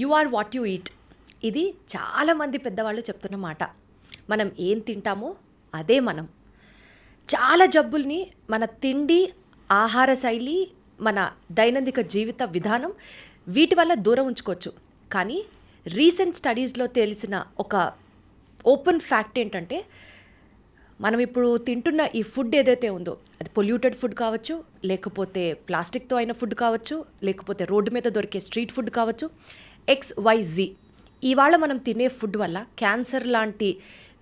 You are what you eat. ఇది చాలామంది పెద్దవాళ్ళు చెప్తున్న మాట. మనం ఏం తింటామో అదే మనం. చాలా జబ్బుల్ని మన తిండి, ఆహార శైలి, మన దైనందిక జీవిత విధానం వీటి వల్ల దూరం ఉంచుకోవచ్చు. కానీ రీసెంట్ స్టడీస్లో తెలిసిన ఒక ఓపెన్ ఫ్యాక్ట్ ఏంటంటే, మనం ఇప్పుడు తింటున్న ఈ ఫుడ్ ఏదైతే ఉందో అది పొల్యూటెడ్ ఫుడ్ కావచ్చు, లేకపోతే ప్లాస్టిక్తో అయిన ఫుడ్ కావచ్చు, లేకపోతే రోడ్డు మీద దొరికే స్ట్రీట్ ఫుడ్ కావచ్చు, XYZ. ఇవాళ మనం తినే ఫుడ్ వల్ల క్యాన్సర్ లాంటి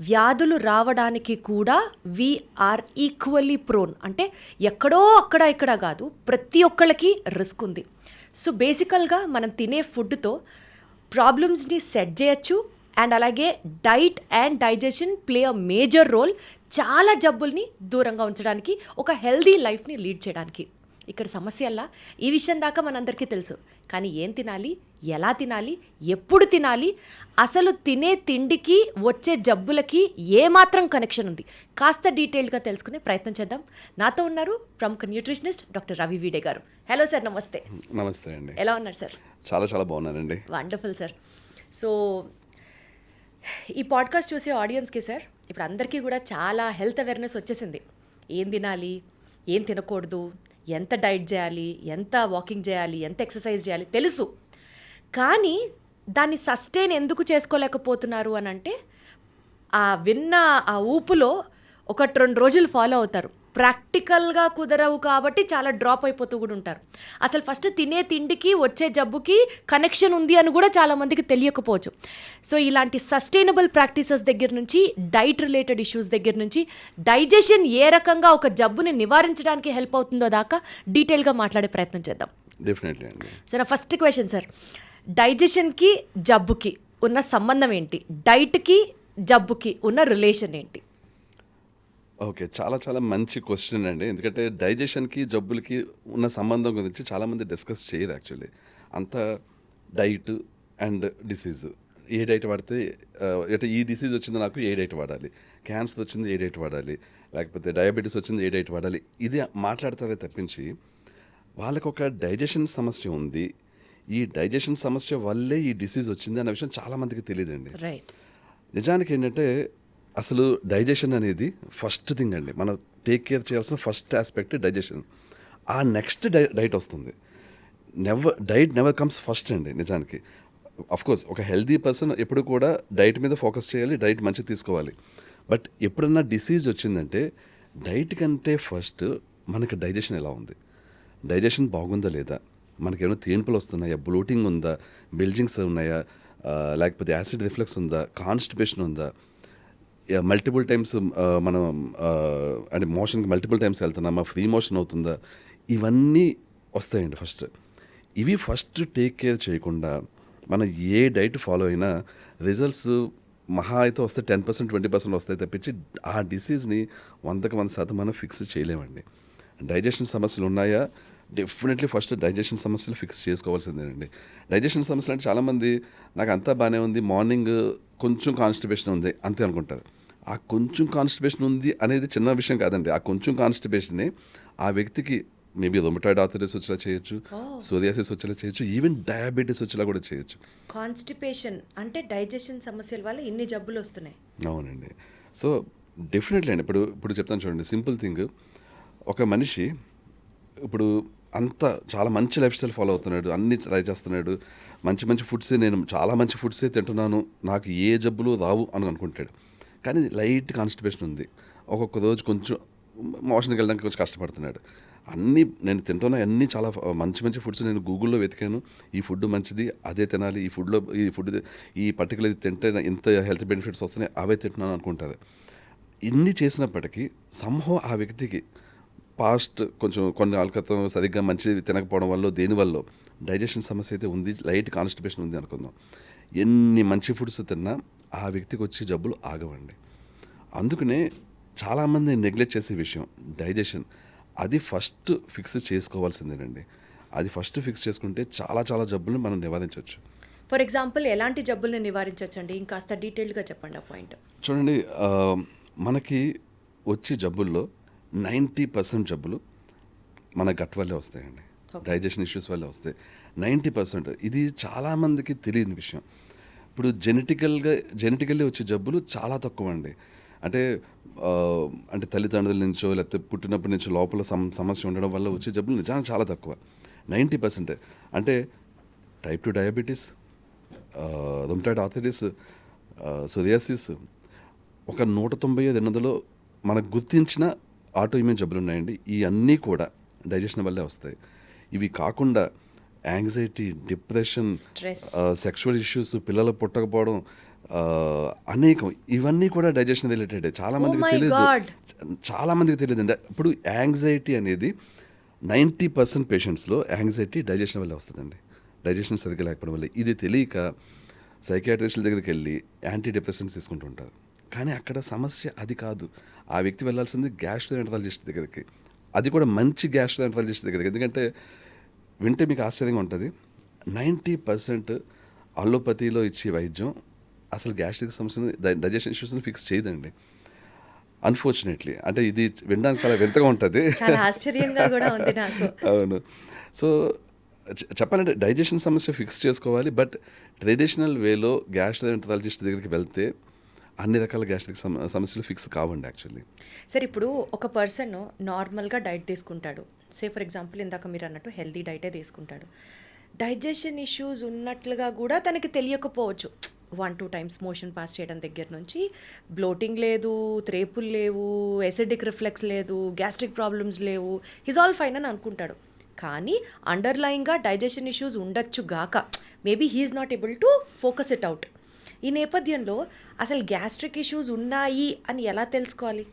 వ్యాధులు రావడానికి కూడా వీఆర్ ఈక్వల్లీ ప్రోన్. అంటే ఎక్కడో అక్కడ ఇక్కడ కాదు, ప్రతి ఒక్కళ్ళకి రిస్క్ ఉంది. సో బేసికల్గా మనం తినే ఫుడ్తో ప్రాబ్లమ్స్ని సెట్ చేయొచ్చు. అండ్ అలాగే diet and digestion play a major role చాలా జబ్బుల్ని దూరంగా ఉంచడానికి, ఒక హెల్దీ లైఫ్ని లీడ్ చేయడానికి. ఇక్కడ సమస్యల్లా ఈ విషయం దాకా మనందరికీ తెలుసు, కానీ ఏం తినాలి, ఎలా తినాలి, ఎప్పుడు తినాలి, అసలు తినే తిండికి వచ్చే జబ్బులకి ఏమాత్రం కనెక్షన్ ఉంది, కాస్త డీటెయిల్గా తెలుసుకునే ప్రయత్నం చేద్దాం. నాతో ఉన్నారు ప్రముఖ న్యూట్రిషనిస్ట్ డాక్టర్ రవి వీడే గారు. హలో సార్, నమస్తే. నమస్తే అండి. ఎలా ఉన్నారు సార్? చాలా చాలా బాగున్నానండి. Wonderful sir. సో ఈ పాడ్కాస్ట్ చూసే ఆడియన్స్కి సార్, ఇప్పుడు అందరికీ కూడా చాలా హెల్త్ అవేర్నెస్ వచ్చేసింది. ఏం తినాలి, ఏం తినకూడదు, ఎంత డైట్ చేయాలి, ఎంత వాకింగ్ చేయాలి, ఎంత ఎక్సర్సైజ్ చేయాలి తెలుసు. కానీ దాన్ని సస్టైన్ ఎందుకు చేసుకోలేకపోతున్నారు అని అంటే, ఆ విన్న ఆ ఊపులో 1-2 రోజులు ఫాలో అవుతారు, ప్రాక్టికల్గా కుదరవు కాబట్టి చాలా డ్రాప్ అయిపోతూ కూడా ఉంటారు. అసలు ఫస్ట్ తినే తిండికి వచ్చే జబ్బుకి కనెక్షన్ ఉంది అని కూడా చాలామందికి తెలియకపోవచ్చు. సో ఇలాంటి సస్టైనబుల్ ప్రాక్టీసెస్ దగ్గర నుంచి, డైట్ రిలేటెడ్ ఇష్యూస్ దగ్గర నుంచి, డైజెషన్ ఏ రకంగా ఒక జబ్బుని నివారించడానికి హెల్ప్ అవుతుందో దాకా డీటెయిల్గా మాట్లాడే ప్రయత్నం చేద్దాం. డెఫినెట్లీ అండి. సో నా ఫస్ట్ క్వశ్చన్ సార్, డైజెషన్కి జబ్బుకి ఉన్న సంబంధం ఏంటి? డైట్కి జబ్బుకి ఉన్న రిలేషన్ ఏంటి? ఓకే, చాలా చాలా మంచి క్వశ్చన్ అండి. ఎందుకంటే డైజెషన్కి జబ్బులకి ఉన్న సంబంధం గురించి చాలామంది డిస్కస్ చేయరు యాక్చువల్లీ. అంత diet and disease, A diet వాడితే అంటే ఈ డిసీజ్ వచ్చింది నాకు ఏ డైట్ వాడాలి, క్యాన్సర్ వచ్చింది ఏ డైట్ వాడాలి, లేకపోతే డయాబెటీస్ వచ్చింది ఏ డైట్ వాడాలి, ఇది మాట్లాడతారే తప్పించి వాళ్ళకు ఒక డైజెషన్ సమస్య ఉంది, ఈ డైజెషన్ సమస్య వల్లే ఈ డిసీజ్ వచ్చింది అనే విషయం చాలామందికి తెలియదండి. రైట్. నిజానికి ఏంటంటే అసలు డైజెషన్ అనేది ఫస్ట్ థింగ్ అండి. మనం టేక్ కేర్ చేయాల్సిన ఫస్ట్ ఆస్పెక్ట్ డైజెషన్. ఆ నెక్స్ట్ డైట్ వస్తుంది. డైట్ నెవర్ కమ్స్ ఫస్ట్ అండి నిజానికి. కోర్స్ ఒక హెల్దీ పర్సన్ ఎప్పుడు కూడా డైట్ మీద ఫోకస్ చేయాలి, డైట్ మంచిగా తీసుకోవాలి. బట్ ఎప్పుడన్నా డిసీజ్ వచ్చిందంటే డైట్ కంటే ఫస్ట్ మనకి డైజెషన్ ఎలా ఉంది, డైజెషన్ బాగుందా లేదా, మనకేమైనా తేన్పులు వస్తున్నాయా, బ్లోటింగ్ ఉందా, బెల్జింగ్స్ ఉన్నాయా, లేకపోతే యాసిడ్ రిఫ్లెక్స్ ఉందా, కాన్స్టిపేషన్ ఉందా, మల్టిపుల్ టైమ్స్ మనం అంటే మోషన్కి మల్టిపుల్ టైమ్స్ వెళ్తున్నామా, ఫ్రీ మోషన్ అవుతుందా, ఇవన్నీ వస్తాయండి ఫస్ట్. ఇవి ఫస్ట్ టేక్ కేర్ చేయకుండా మనం ఏ డైట్ ఫాలో అయినా రిజల్ట్స్ మహా అయితే వస్తే 10%, 20% వస్తాయి తప్పించి ఆ డిసీజ్ని 100% మనం ఫిక్స్ చేయలేమండి. డైజెషన్ సమస్యలు ఉన్నాయా, డెఫినెట్లీ ఫస్ట్ డైజెషన్ సమస్యలు ఫిక్స్ చేసుకోవాల్సిందేనండి. డైజెషన్ సమస్యలు అంటే చాలామంది నాకు అంతా బాగానే ఉంది, మార్నింగ్ కొంచెం కాన్స్టిపేషన్ ఉంది అంతే అనుకుంటారు. ఆ కొంచెం కాన్స్టిపేషన్ ఉంది అనేది చిన్న విషయం కాదండి. ఆ కొంచెం కాన్స్టిపేషన్ని ఆ వ్యక్తికి మేబీ రొమటాయిడ్ ఆర్థరైటిస్ వచ్చేలా చేయొచ్చు, సోరియాసిస్ వచ్చేలా చేయొచ్చు, ఈవెన్ డయాబెటీస్ వచ్చేలా కూడా చేయొచ్చు. కాన్స్టిపేషన్ అంటే డైజెషన్ సమస్యల వల్ల ఇన్ని జబ్బులు వస్తున్నాయి. అవునండి. సో డెఫినెట్లీ అండి. ఇప్పుడు చెప్తాను చూడండి, సింపుల్ థింగ్. ఒక మనిషి ఇప్పుడు అంతా చాలా మంచి లైఫ్ స్టైల్ ఫాలో అవుతున్నాడు, అన్నీ ట్రై చేస్తున్నాడు, మంచి మంచి ఫుడ్సే, నేను చాలా మంచి ఫుడ్సే తింటున్నాను, నాకు ఏ జబ్బులు రావు అని అనుకుంటాడు. కానీ లైట్ కాన్స్టిపేషన్ ఉంది, ఒక్కొక్క రోజు కొంచెం మోషన్కి వెళ్ళడానికి కొంచెం కష్టపడుతున్నాడు. అన్నీ నేను తింటున్నా, అన్నీ చాలా మంచి మంచి ఫుడ్స్ నేను గూగుల్లో వెతికాను, ఈ ఫుడ్ మంచిది అదే తినాలి, ఈ ఫుడ్ ఈ పర్టికులర్ ఇది తింటే ఇంత హెల్త్ బెనిఫిట్స్ వస్తున్నాయి అవే తింటున్నాను అనుకుంటారు. ఇన్ని చేసినప్పటికీ సంహో ఆ వ్యక్తికి పాస్ట్ కొంచెం కొన్ని నాలుగు క్రితం సరిగ్గా మంచిది తినకపోవడం వల్ల దేనివల్ల డైజెషన్ సమస్య అయితే ఉంది, లైట్ కాన్స్టిపేషన్ ఉంది అనుకుందాం. ఎన్ని మంచి ఫుడ్స్ తిన్నా ఆ వ్యక్తికి వచ్చే జబ్బులు ఆగవండి. అందుకనే చాలామంది నెగ్లెక్ట్ చేసే విషయం డైజెషన్. అది ఫస్ట్ ఫిక్స్ చేసుకోవాల్సిందేనండి. అది ఫస్ట్ ఫిక్స్ చేసుకుంటే చాలా చాలా జబ్బులను మనం నివారించవచ్చు. ఫర్ ఎగ్జాంపుల్ ఎలాంటి జబ్బుల్ని నివారించవచ్చు అండి? ఇంకాస్త డీటెయిల్గా చెప్పండి ఆ పాయింట్. చూడండి, మనకి వచ్చే జబ్బుల్లో 90% జబ్బులు మన గట్ వల్లే వస్తాయండి. డైజెషన్ ఇష్యూస్ వల్ల వస్తాయి 90%. ఇది చాలామందికి తెలియని విషయం. ఇప్పుడు జెనెటికల్లీ వచ్చే జబ్బులు చాలా తక్కువ అండి. అంటే అంటే తల్లిదండ్రుల నుంచో లేకపోతే పుట్టినప్పటి నుంచో లోపల సమస్య ఉండడం వల్ల వచ్చే జబ్బులు నిజానికి చాలా తక్కువ 90%. అంటే type 2 diabetes, rheumatoid arthritis, psoriasis, ఒక 195 మనకు గుర్తించిన ఆటో ఇమ్యూన్ జబ్బులు ఉన్నాయండి. ఈ అన్నీ కూడా డైజెషన్ వల్లే వస్తాయి. ఇవి కాకుండా యాంగ్జైటీ, డిప్రెషన్, సెక్షువల్ ఇష్యూస్, పిల్లలు పుట్టకపోవడం, అనేకం ఇవన్నీ కూడా డైజెషన్ రిలేటెడ్. చాలామందికి తెలియదు అండి. ఇప్పుడు యాంగ్జైటీ అనేది 90% పేషెంట్స్లో యాంగ్జైటీ డైజెషన్ వల్ల వస్తుందండి. డైజెషన్ సరిగ్గా లేకపోవడం వల్ల. ఇది తెలియక సైకియాట్రిస్టుల దగ్గరికి వెళ్ళి యాంటీ డిప్రెషన్స్ తీసుకుంటూ ఉంటారు. కానీ అక్కడ సమస్య అది కాదు. ఆ వ్యక్తి వెళ్ళాల్సింది గ్యాస్ట్రోఎంటరాలజిస్ట్ దగ్గరికి, అది కూడా మంచి గ్యాస్ట్రోఎంటరాలజిస్ట్ దగ్గరికి. ఎందుకంటే వింటే మీకు ఆశ్చర్యంగా ఉంటుంది, 90% అలోపతిలో ఇచ్చే వైద్యం అసలు గ్యాస్ట్రిక్ సమస్యను, డైజెషన్ ఇష్యూస్ని ఫిక్స్ చేయదండి. అన్ఫార్చునేట్లీ. అంటే ఇది వినడానికి చాలా వింతగా ఉంటుంది, చాలా ఆశ్చర్యంగా కూడా ఉంది నాకు. అవును. సో చెప్పాలంటే డైజెషన్ సమస్య ఫిక్స్ చేసుకోవాలి. బట్ ట్రెడిషనల్ వేలో గ్యాస్ట్రోఎంటరాలజిస్ట్ దగ్గరికి వెళ్తే అన్ని రకాల గ్యాస్ట్రిక్ సమస్యలు ఫిక్స్ కావండి యాక్చువల్లీ. సరే, ఇప్పుడు ఒక పర్సన్ నార్మల్గా డైట్ తీసుకుంటాడు. సే ఫర్ ఎగ్జాంపుల్ ఇందాక మీరు అన్నట్టు హెల్తీ డైటే తీసుకుంటాడు. డైజెషన్ ఇష్యూస్ ఉన్నట్లుగా కూడా తనకి తెలియకపోవచ్చు. 1-2 టైమ్స్ మోషన్ పాస్ చేయడం దగ్గర నుంచి బ్లోటింగ్ లేదు, త్రేపులు లేవు, ఎసిడిక్ రిఫ్లెక్స్ లేదు, గ్యాస్ట్రిక్ ప్రాబ్లమ్స్ లేవు, హిజ్ ఆల్ ఫైన్ అని అనుకుంటాడు. కానీ అండర్లైన్గా డైజెషన్ ఇష్యూస్ ఉండొచ్చు గాక, maybe he's not able to focus it out. ఈ నేపథ్యంలో అసలు గ్యాస్ట్రిక్ ఇష్యూస్ ఉన్నాయి అని ఎలా తెలుసుకోవాలి?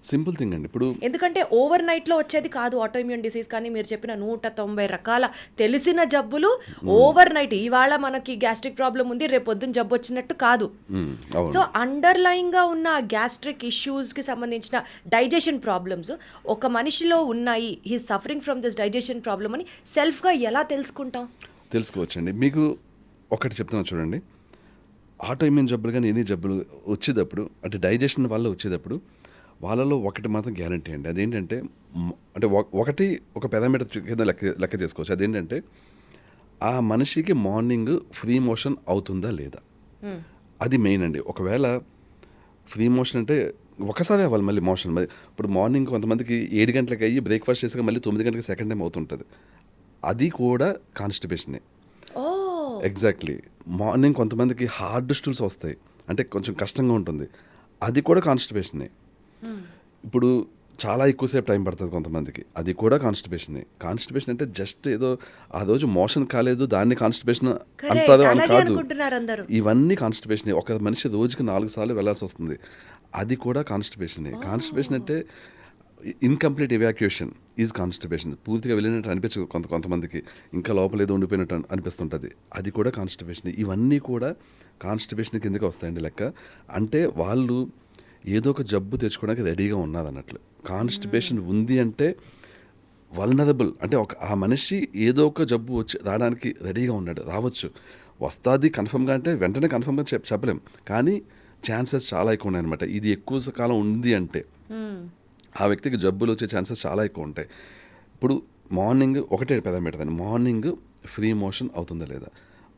సింపుల్ థింగ్ అండి. ఇప్పుడు ఎందుకంటే ఓవర్ నైట్లో వచ్చేది కాదు ఆటోఇమ్యూన్ డిసీజ్. కానీ మీరు చెప్పిన 190 రకాల తెలిసిన జబ్బులు ఓవర్ నైట్, ఇవాళ మనకి గ్యాస్ట్రిక్ ప్రాబ్లం ఉంది, రేపు పొద్దున్న జబ్బు వచ్చినట్టు కాదు. సో అండర్లైన్గా ఉన్న గ్యాస్ట్రిక్ ఇష్యూస్కి సంబంధించిన డైజెషన్ ప్రాబ్లమ్స్ ఒక మనిషిలో ఉన్నాయి, he suffering from this digestion problem అని సెల్ఫ్గా ఎలా తెలుసుకోవచ్చండి. మీకు ఒకటి చెప్తున్నా చూడండి, ఆటోఇమ్యూన్ జబ్బులు కానీ ఎన్ని జబ్బులు వచ్చేటప్పుడు, అంటే డైజెషన్ వల్ల వచ్చేటప్పుడు వాళ్ళలో ఒకటి మాత్రం గ్యారంటీ అండి. అదేంటంటే అంటే ఒక పారామీటర్ కింద లెక్క చేసుకోవచ్చు. అదేంటంటే ఆ మనిషికి మార్నింగ్ ఫ్రీ మోషన్ అవుతుందా లేదా, అది మెయిన్ అండి. ఒకవేళ ఫ్రీ మోషన్ అంటే ఒకసారి అవ్వాలి మళ్ళీ మోషన్. ఇప్పుడు మార్నింగ్ కొంతమందికి 7 గంటలకు అయ్యి బ్రేక్ఫాస్ట్ చేసాక మళ్ళీ 9 గంటలకు సెకండ్ టైం అవుతుంటుంది, అది కూడా కాన్స్టిపేషనే. ఎగ్జాక్ట్లీ. మార్నింగ్ కొంతమందికి హార్డ్ స్టూల్స్ వస్తాయి, అంటే కొంచెం కష్టంగా ఉంటుంది, అది కూడా కాన్స్టిపేషనే. ఇప్పుడు చాలా ఎక్కువసేపు టైం పడుతుంది కొంతమందికి, అది కూడా కాన్స్టిపేషనే. కాన్స్టిపేషన్ అంటే జస్ట్ ఏదో ఆ రోజు మోషన్ కాలేదు దాన్ని కాన్స్టిపేషన్ అంటారు అని కాదు, ఇవన్నీ కాన్స్టిపేషనే. ఒక మనిషి రోజుకి 4 సార్లు వెళ్ళాల్సి వస్తుంది, అది కూడా కాన్స్టిపేషనే. కాన్స్టిపేషన్ అంటే ఇన్కంప్లీట్ ఎవాక్యుయేషన్ ఈజ్ కాన్స్టిపేషన్. పూర్తిగా వెళ్ళినట్టు అనిపించదు కొంతమందికి, ఇంకా లోపల ఏదో ఉండిపోయినట్టు అనిపిస్తుంటుంది, అది కూడా కాన్స్టిపేషన్. ఇవన్నీ కూడా కాన్స్టిపేషన్ కిందకి వస్తాయండి లెక్క. అంటే వాళ్ళు ఏదో ఒక జబ్బు తెచ్చుకోవడానికి రెడీగా ఉన్నదన్నట్లు. కాన్స్టిపేషన్ ఉంది అంటే వల్నరబుల్, అంటే ఆ మనిషి ఏదో ఒక జబ్బు వచ్చి రావడానికి రెడీగా ఉన్నాడు, రావచ్చు, వస్తుంది కన్ఫర్మ్గా అంటే వెంటనే కన్ఫర్మ్గా చెప్పలేం, కానీ ఛాన్సెస్ చాలా ఎక్కువ ఉన్నాయన్నమాట. ఇది ఎక్కువ కాలం ఉంది అంటే ఆ వ్యక్తికి జబ్బులు వచ్చే ఛాన్సెస్ చాలా ఎక్కువ ఉంటాయి. ఇప్పుడు మార్నింగ్ ఒకటే పారామీటర్ అండి, మార్నింగ్ ఫ్రీ మోషన్ అవుతుందా లేదా.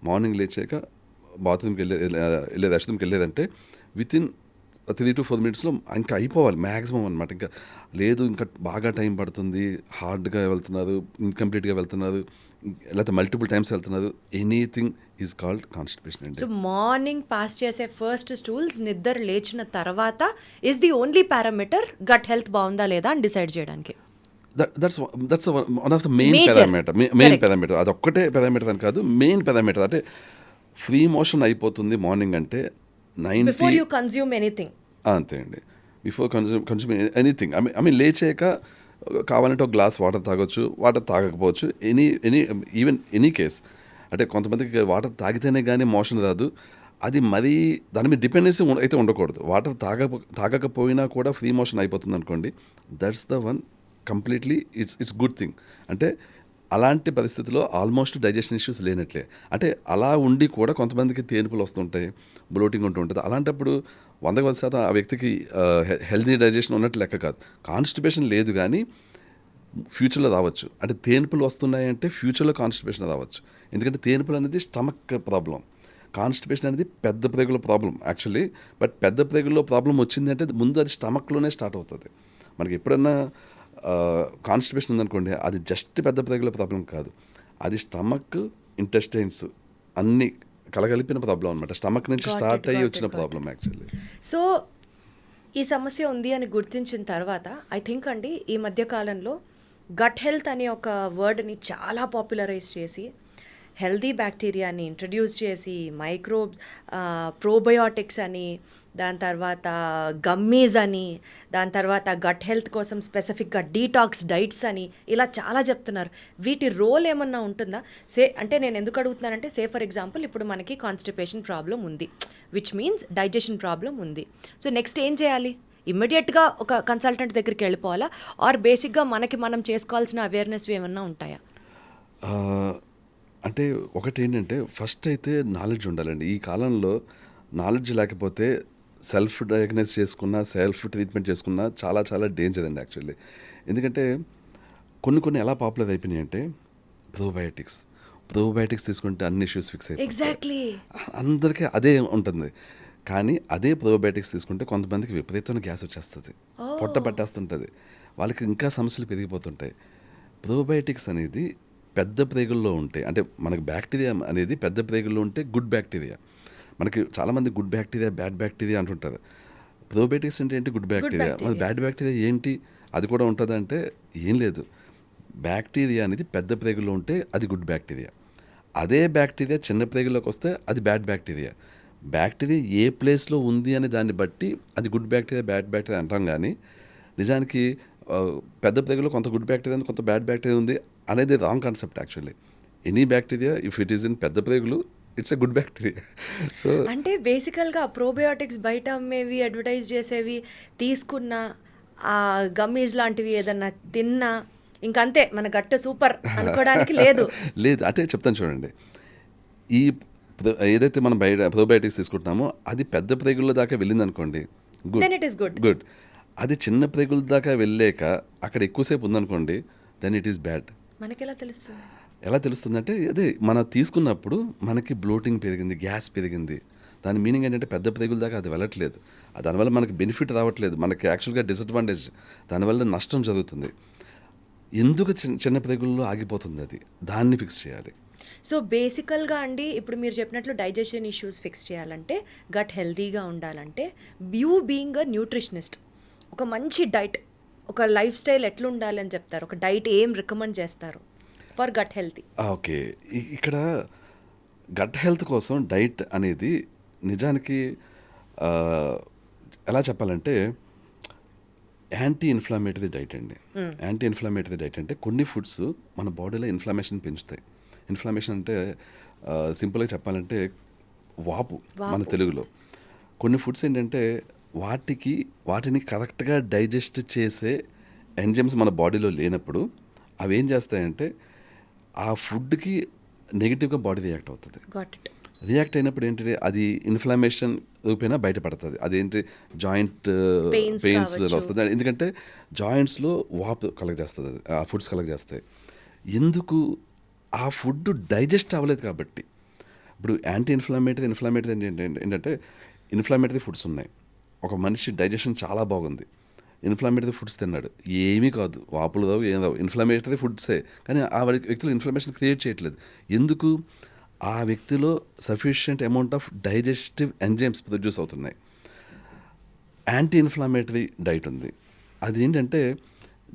మార్నింగ్ లేచాక బాత్రూమ్కి వెళ్ళేది రెస్ట్రూమ్కి వెళ్ళేదంటే వితిన్ 3 to 4 minutes ఇంకా అయిపోవాలి మ్యాక్సిమం అనమాట. ఇంకా లేదు, ఇంకా బాగా టైం పడుతుంది, హార్డ్గా వెళ్తున్నారు, ఇన్కంప్లీట్గా వెళ్తున్నారు, లేకపోతే మల్టిపుల్ టైమ్స్ వెళ్తున్నారు, ఎనీథింగ్ ఈజ్ కాల్డ్ కాన్స్టిపేషన్ అండి. సో మార్నింగ్ పాస్ చేసే ఫస్ట్ స్టూల్స్ నిద్ర లేచిన తర్వాత is the only parameter gut health బాగుందా లేదా అని డిసైడ్ చేయడానికి. That's one of the main parameter. అది ఒక్కటే పారామీటర్ అని కాదు, మెయిన్ పారామీటర్. అంటే ఫ్రీ మోషన్ అయిపోతుంది మార్నింగ్ అంటే 90 బిఫోర్ యూ కన్జ్యూమ్ ఎనీథింగ్. అంతే అండి, before consume anything. I mean లేచాక కావాలంటే ఒక గ్లాస్ వాటర్ తాగొచ్చు, వాటర్ తాగకపోవచ్చు, ఈవెన్ ఎనీ కేస్. అంటే కొంతమందికి వాటర్ తాగితేనే కానీ మోషన్ రాదు, అది మరీ దాని మీద డిపెండెన్సీ అయితే ఉండకూడదు. వాటర్ తాగకపోయినా కూడా ఫ్రీ మోషన్ అయిపోతుంది అనుకోండి, that's the one completely it's good thing. అంటే అలాంటి పరిస్థితిలో ఆల్మోస్ట్ డైజెషన్ ఇష్యూస్ లేనట్లే. అంటే అలా ఉండి కూడా కొంతమందికి తేనుపులు వస్తుంటాయి, బ్లోటింగ్ ఉంటూ ఉంటుంది. అలాంటప్పుడు 100% ఆ వ్యక్తికి హెల్తీ డైజెషన్ ఉన్నట్టు లెక్క కాదు. కాన్స్టిపేషన్ లేదు కానీ ఫ్యూచర్లో రావచ్చు. అంటే తేన్పులు వస్తున్నాయంటే ఫ్యూచర్లో కాన్స్టిపేషన్ రావచ్చు. ఎందుకంటే తేన్పులు అనేది స్టమక్ ప్రాబ్లం. కాన్స్టిపేషన్ అనేది పెద్ద ప్రేగుల ప్రాబ్లం యాక్చువల్లీ. బట్ పెద్ద ప్రేగుల్లో ప్రాబ్లం వచ్చిందంటే ముందు అది స్టమక్లోనే స్టార్ట్ అవుతుంది. మనకి ఎప్పుడన్నా కాన్స్టిపేషన్ ఉందనుకోండి, అది జస్ట్ పెద్ద ప్రేగుల ప్రాబ్లం కాదు, అది స్టమక్, ఇంటెస్టైన్స్ అన్నీ కలగలిపిన ప్రాబ్లం అనమాట. స్టమక్ నుంచి స్టార్ట్ అయ్యి వచ్చిన ప్రాబ్లం యాక్చువల్లీ. సో ఈ సమస్య ఉంది అని గుర్తించిన తర్వాత ఐ థింక్ అండి ఈ మధ్య కాలంలో గట్ హెల్త్ అనే ఒక వర్డ్ని చాలా పాపులరైజ్ చేసి హెల్దీ బ్యాక్టీరియాని ఇంట్రడ్యూస్ చేసి మైక్రోబ్స్, ప్రోబయోటిక్స్ అని, దాని తర్వాత గమ్మీస్ అని, దాని తర్వాత గట్ హెల్త్ కోసం స్పెసిఫిక్గా డీటాక్స్ డైట్స్ అని ఇలా చాలా చెప్తున్నారు. వీటి రోల్ ఏమన్నా ఉంటుందా? అంటే నేను ఎందుకు అడుగుతున్నానంటే ఫర్ ఎగ్జాంపుల్ ఇప్పుడు మనకి కాన్స్టిపేషన్ ప్రాబ్లం ఉంది, విచ్ మీన్స్ డైజెషన్ ప్రాబ్లం ఉంది. సో నెక్స్ట్ ఏం చేయాలి? ఇమ్మీడియట్గా ఒక కన్సల్టెంట్ దగ్గరికి వెళ్ళిపోవాలా, ఆర్ బేసిక్గా మనకి మనం చేసుకోవాల్సిన అవేర్నెస్ ఏమన్నా ఉంటాయా? అంటే ఒకటి ఏంటంటే ఫస్ట్ అయితే నాలెడ్జ్ ఉండాలండి. ఈ కాలంలో నాలెడ్జ్ లేకపోతే సెల్ఫ్ డయాగ్నైజ్ చేసుకున్నా, సెల్ఫ్ ట్రీట్మెంట్ చేసుకున్నా చాలా చాలా డేంజర్ అండి యాక్చువల్లీ. ఎందుకంటే కొన్ని ఎలా పాపులర్ అయిపోయినాయి అంటే ప్రోబయోటిక్స్ తీసుకుంటే అన్ని ఇష్యూస్ ఫిక్స్ అయిపోతాయి. ఎగ్జాక్ట్లీ, అందరికీ అదే ఉంటుంది. కానీ అదే ప్రోబయోటిక్స్ తీసుకుంటే కొంతమందికి విపరీతమైన గ్యాస్ వచ్చేస్తుంది, పొట్ట పట్టేస్తుంటుంది, వాళ్ళకి ఇంకా సమస్యలు పెరిగిపోతుంటాయి. ప్రోబయోటిక్స్ అనేది పెద్ద ప్రేగుల్లో ఉంటే, అంటే మనకి బ్యాక్టీరియా అనేది పెద్ద ప్రేగుల్లో ఉంటే గుడ్ బ్యాక్టీరియా. మనకి చాలామంది గుడ్ బ్యాక్టీరియా, బ్యాడ్ బ్యాక్టీరియా అంటుంటారు. ప్రోబయోటిక్స్ అంటే ఏంటి? Good bacteria. మరి బ్యాడ్ బ్యాక్టీరియా ఏంటి? అది కూడా ఉంటుంది అంటే ఏం లేదు. బ్యాక్టీరియా అనేది పెద్ద ప్రేగుల్లో ఉంటే అది గుడ్ బ్యాక్టీరియా. అదే బ్యాక్టీరియా చిన్న ప్రేగుల్లోకి వస్తే అది బ్యాడ్ బ్యాక్టీరియా. బ్యాక్టీరియా ఏ ప్లేస్లో ఉంది అనే దాన్ని బట్టి అది గుడ్ బ్యాక్టీరియా, బ్యాడ్ బ్యాక్టీరియా అంటాం. కానీ నిజానికి పెద్ద ప్రేగులో కొంత గుడ్ బ్యాక్టీరియా ఉంది, కొంత బ్యాడ్ బ్యాక్టీరియా ఉంది అనేది wrong concept actually. Any bacteria if it is in పెద్ద ప్రేగులు it's a good bacteria. So అంటే బేసికల్గా ప్రోబయోటిక్స్ బయట అమ్మేవి, అడ్వర్టైజ్ చేసేవి తీసుకున్న ఆ గమ్మీస్ లాంటివి ఏదన్నా తిన్నా ఇంకంతే మన గట్ట సూపర్ అనుకోవడానికి లేదు. లేదు అంటే చెప్తాను చూడండి. ఈ ఏదైతే మనం బయట ప్రోబయోటిక్స్ తీసుకుంటున్నామో అది పెద్ద ప్రేగుల దాకా వెళ్ళింది అనుకోండి, Then it is good. Good. అది చిన్న ప్రేగుల దాకా వెళ్ళాక అక్కడ ఎక్కువసేపు ఉందనుకోండి, దెన్ ఇట్ ఈస్ బ్యాడ్. మనకెలా తెలుస్తుంది? ఎలా తెలుస్తుందంటే అదే మనం తీసుకున్నప్పుడు మనకి బ్లోటింగ్ పెరిగింది, గ్యాస్ పెరిగింది. దాని మీనింగ్ ఏంటంటే పెద్ద ప్రేగుల దాకా అది వెళ్ళట్లేదు. దానివల్ల మనకి బెనిఫిట్ రావట్లేదు, మనకి యాక్చువల్గా డిసడ్వాంటేజ్, దానివల్ల నష్టం జరుగుతుంది. ఎందుకు చిన్న ప్రేగుల్లో ఆగిపోతుంది అది, దాన్ని ఫిక్స్ చేయాలి. సో బేసికల్గా అండి ఇప్పుడు మీరు చెప్పినట్లు డైజెషన్ ఇష్యూస్ ఫిక్స్ చేయాలంటే, గట్ హెల్తీగా ఉండాలంటే, యూ బీయింగ్ అ న్యూట్రిషనిస్ట్ ఒక మంచి డైట్, ఒక లైఫ్ స్టైల్ ఎట్లా ఉండాలి అని చెప్తారు? ఒక డైట్ ఏం రికమెండ్ చేస్తారు ఫర్ గట్ హెల్తీ? ఓకే, ఇక్కడ గట్ హెల్త్ కోసం డైట్ అనేది నిజానికి ఎలా చెప్పాలంటే యాంటీ ఇన్ఫ్లమేటరీ డైట్ అండి. యాంటీ ఇన్ఫ్లమేటరీ డైట్ అంటే కొన్ని ఫుడ్స్ మన బాడీలో ఇన్ఫ్లమేషన్ పెంచుతాయి. ఇన్ఫ్లమేషన్ అంటే సింపుల్గా చెప్పాలంటే వాపు మన తెలుగులో. కొన్ని ఫుడ్స్ ఏంటంటే వాటిని కరెక్ట్గా డైజెస్ట్ చేసే ఎంజైమ్స్ మన బాడీలో లేనప్పుడు అవి ఏం చేస్తాయంటే ఆ ఫుడ్కి నెగిటివ్గా బాడీ రియాక్ట్ అవుతుంది. రియాక్ట్ అయినప్పుడు ఏంటి, అది ఇన్ఫ్లమేషన్ రూపేణా బయటపడుతుంది. అదేంటి, జాయింట్ పెయిన్స్ వస్తుంది. ఎందుకంటే జాయింట్స్లో వాపు కలగజేస్తుంది, ఆ ఫుడ్స్ కలగజేస్తాయి. ఎందుకు? ఆ ఫుడ్ డైజెస్ట్ అవ్వలేదు కాబట్టి. ఇప్పుడు యాంటీ ఇన్ఫ్లమేటరీ ఏంటంటే ఇన్ఫ్లమేటరీ ఫుడ్స్ ఉన్నాయి. ఒక మనిషి డైజెషన్ చాలా బాగుంది, ఇన్ఫ్లమేటరీ ఫుడ్స్ తిన్నాడు, ఏమీ కాదు, వాపులు రావు, ఏం రావు, ఇన్ఫ్లమేటరీ ఫుడ్సే. కానీ ఆ వ్యక్తిలో ఇన్ఫ్లమేషన్ క్రియేట్ చేయట్లేదు. ఎందుకు? ఆ వ్యక్తిలో sufficient amount of digestive enzymes produce అవుతున్నాయి. యాంటీ ఇన్ఫ్లమేటరీ డైట్ ఉంది, అది ఏంటంటే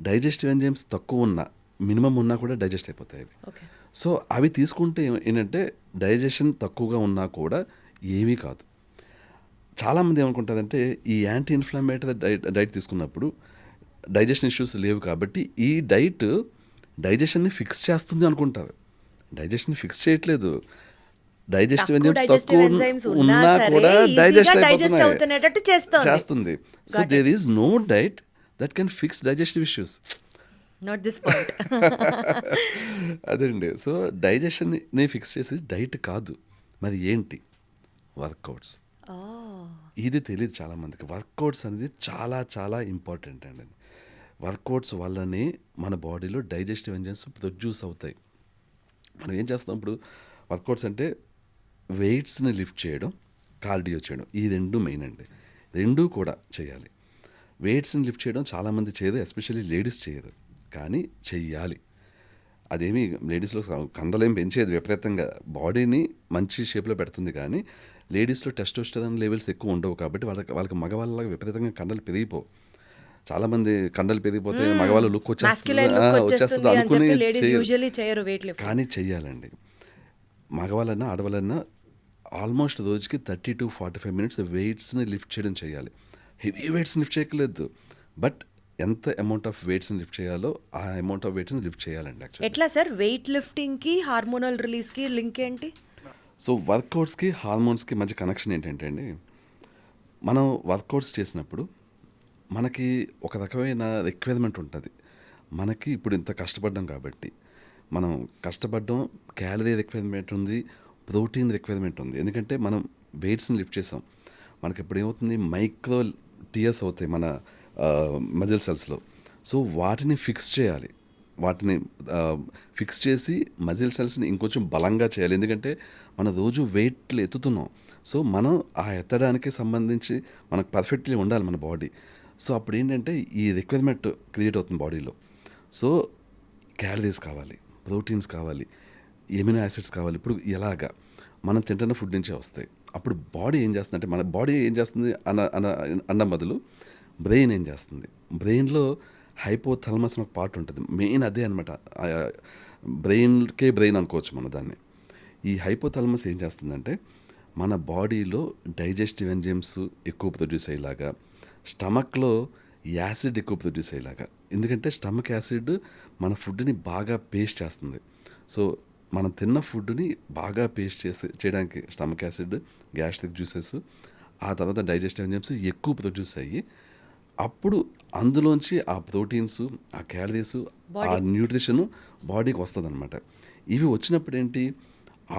డైజెస్టివ్ ఎంజైమ్స్ తక్కువ ఉన్నా, మినిమం ఉన్నా కూడా డైజెస్ట్ అయిపోతాయి అవి. సో అవి తీసుకుంటే ఏంటంటే డైజెషన్ తక్కువగా ఉన్నా కూడా ఏమీ కాదు. చాలామంది ఏమనుకుంటారంటే ఈ యాంటీ ఇన్ఫ్లమేటరీ డైట్ తీసుకున్నప్పుడు డైజెషన్ ఇష్యూస్ లేవు కాబట్టి ఈ డైట్ డైజెషన్ని ఫిక్స్ చేస్తుంది అనుకుంటారు. డైజెషన్ ఫిక్స్ చేయట్లేదు. డైజెస్టివ్ ఎంజైమ్స్ తక్కువ ఉన్నా కూడా డైజెస్ట్ అయిపోతున్నాయి, చేస్తుంది. So there is no diet that can fix digestive issues. Not this point. అదండి. సో డైజెషన్ని ఫిక్స్ చేసేది డైట్ కాదు, మరి ఏంటి? వర్కౌట్స్. ఇది తెలియదు చాలామందికి. వర్కౌట్స్ అనేది చాలా చాలా ఇంపార్టెంట్ అండి. వర్కౌట్స్ వల్లనే మన బాడీలో డైజెస్టివ్ ఎంజైమ్స్ ప్రొడ్యూస్ అవుతాయి. మనం ఏం చేస్తాం ఇప్పుడు, వర్కౌట్స్ అంటే వెయిట్స్ని లిఫ్ట్ చేయడం, కార్డియో చేయడం, ఈ రెండు మెయిన్ అండి. రెండూ కూడా చేయాలి. వెయిట్స్ని లిఫ్ట్ చేయడం చాలామంది చేయదు, ఎస్పెషల్లీ లేడీస్ చేయదు, కానీ చెయ్యాలి. అదేమి లేడీస్లో కండలేం పెంచేది విపరీతంగా, బాడీని మంచి షేప్లో పెడుతుంది, కానీ లేడీస్లో టెస్టోస్టెరాన్ లెవెల్స్ ఎక్కువ ఉండవు, కాబట్టి వాళ్ళకి మగవాళ్ళలాగా విపరీతంగా కండలు పెరిగిపోవు. చాలామంది కండలు పెరిగిపోతే మగవాళ్ళు లుక్ Masculine look వచ్చేస్తుంది వచ్చేస్తుంది అని అనుకుని చెప్పి ladies చేయరు. usually చేయరు weight lift. కానీ చెయ్యాలండి. మగవాళ్ళన్నా ఆడవాళ్ళన్నా ఆల్మోస్ట్ రోజుకి 30 to 45 మినిట్స్ వెయిట్స్ని లిఫ్ట్ చేయడం చేయాలి. హెవీ వెయిట్స్ని లిఫ్ట్ చేయట్లేదు, బట్ ఎంత అమౌంట్ ఆఫ్ వెయిట్స్ని లిఫ్ట్ చేయాలో ఆ అమౌంట్ ఆఫ్ వెయిట్స్ని లిఫ్ట్ చేయాలండి యాక్చువల్లీ. ఎట్లా సార్ వెయిట్ లిఫ్టింగ్ కి హార్మోనల్ రిలీజ్ కి లింక్ ఏంటి? సో వర్కౌట్స్కి హార్మోన్స్కి మధ్య కనెక్షన్ ఏంటంటే అండి, మనం వర్కౌట్స్ చేసినప్పుడు మనకి ఒక రకమైన రిక్వైర్మెంట్ ఉంటుంది. మనకి ఇప్పుడు ఇంత కష్టపడ్డాం కాబట్టి, మనం కష్టపడడం, క్యాలరీ రిక్వైర్మెంట్ ఉంది, ప్రోటీన్ రిక్వైర్మెంట్ ఉంది. ఎందుకంటే మనం వెయిట్స్ని లిఫ్ట్ చేసాం, మనకి ఇప్పుడు ఏమవుతుంది, మైక్రో టీయర్స్ అవుతాయి మన మజిల్ సెల్స్లో. సో వాటిని ఫిక్స్ చేయాలి, వాటిని ఫిక్స్ చేసి మజిల్ సెల్స్ని ఇంకొంచెం బలంగా చేయాలి. ఎందుకంటే మనం రోజు వెయిట్లు ఎత్తుతున్నాం, సో మనం ఆ ఎత్తడానికి సంబంధించి మనకు పర్ఫెక్ట్లీ ఉండాలి మన బాడీ. సో అప్పుడు ఏంటంటే ఈ రిక్వైర్మెంట్ క్రియేట్ అవుతుంది బాడీలో. సో క్యాలరీస్ కావాలి, ప్రోటీన్స్ కావాలి, ఎమినో యాసిడ్స్ కావాలి. ఇప్పుడు ఎలాగా మనం తింటున్న ఫుడ్ నుంచే వస్తాయి. అప్పుడు బాడీ ఏం చేస్తుందంటే, మన బాడీ ఏం చేస్తుంది అన్న బదులు బ్రెయిన్ ఏం చేస్తుంది, బ్రెయిన్లో హైపోథాలమస్ అని ఒక పార్ట్ ఉంటుంది, మెయిన్ అదే అనమాట. బ్రెయిన్ అనుకోవచ్చు మనం దాన్ని. ఈ హైపోథాలమస్ ఏం చేస్తుందంటే మన బాడీలో డైజెస్టివ్ ఎంజైమ్స్ ఎక్కువ ప్రొడ్యూస్ అయ్యేలాగా, స్టమక్లో యాసిడ్ ఎక్కువ ప్రొడ్యూస్ అయ్యేలాగా. ఎందుకంటే స్టమక్ యాసిడ్ మన ఫుడ్ని బాగా పేస్ట్ చేస్తుంది. సో మనం తిన్న ఫుడ్ని బాగా పేస్ట్ చేయడానికి స్టమక్ యాసిడ్, గ్యాస్ట్రిక్ జ్యూసెస్, ఆ తర్వాత డైజెస్టివ్ ఎంజైమ్స్ ఎక్కువ ప్రొడ్యూస్ అయ్యి, అప్పుడు అందులోంచి ఆ ప్రోటీన్స్, ఆ క్యాలరీస్, ఆ న్యూట్రిషన్ బాడీకి వస్తుంది అనమాట. ఇవి వచ్చినప్పుడు ఏంటి,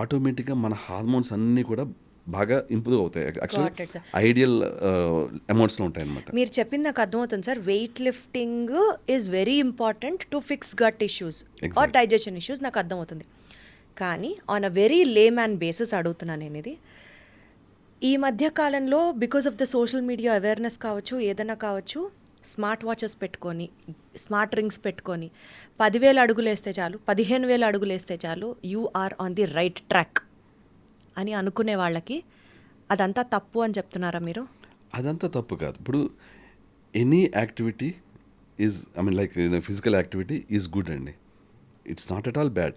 ఆటోమేటిక్గా మన హార్మోన్స్ అన్నీ కూడా బాగా ఇంప్రూవ్ అవుతాయి. యాక్చువల్లీ ఐడియల్ అమౌంట్స్లో ఉంటాయి అనమాట. మీరు చెప్పింది నాకు అర్థమవుతుంది sir. Weight lifting is very important to fix gut issues or digestion issues, నాకు అర్థమవుతుంది. కానీ on a very layman basis అడుగుతున్నాను నేను ఇది. ఈ మధ్య కాలంలో because of the social media awareness కావచ్చు, ఏదైనా కావచ్చు, స్మార్ట్ వాచెస్ పెట్టుకొని, స్మార్ట్ రింగ్స్ పెట్టుకొని 10,000 అడుగులు వేస్తే చాలు, 15,000 అడుగులు వేస్తే చాలు, you are on the right track అని అనుకునే వాళ్ళకి అదంతా తప్పు అని చెప్తున్నారా మీరు? అదంతా తప్పు కాదు. ఇప్పుడు any activity is, like physical activity is good అండి. It's not at all bad.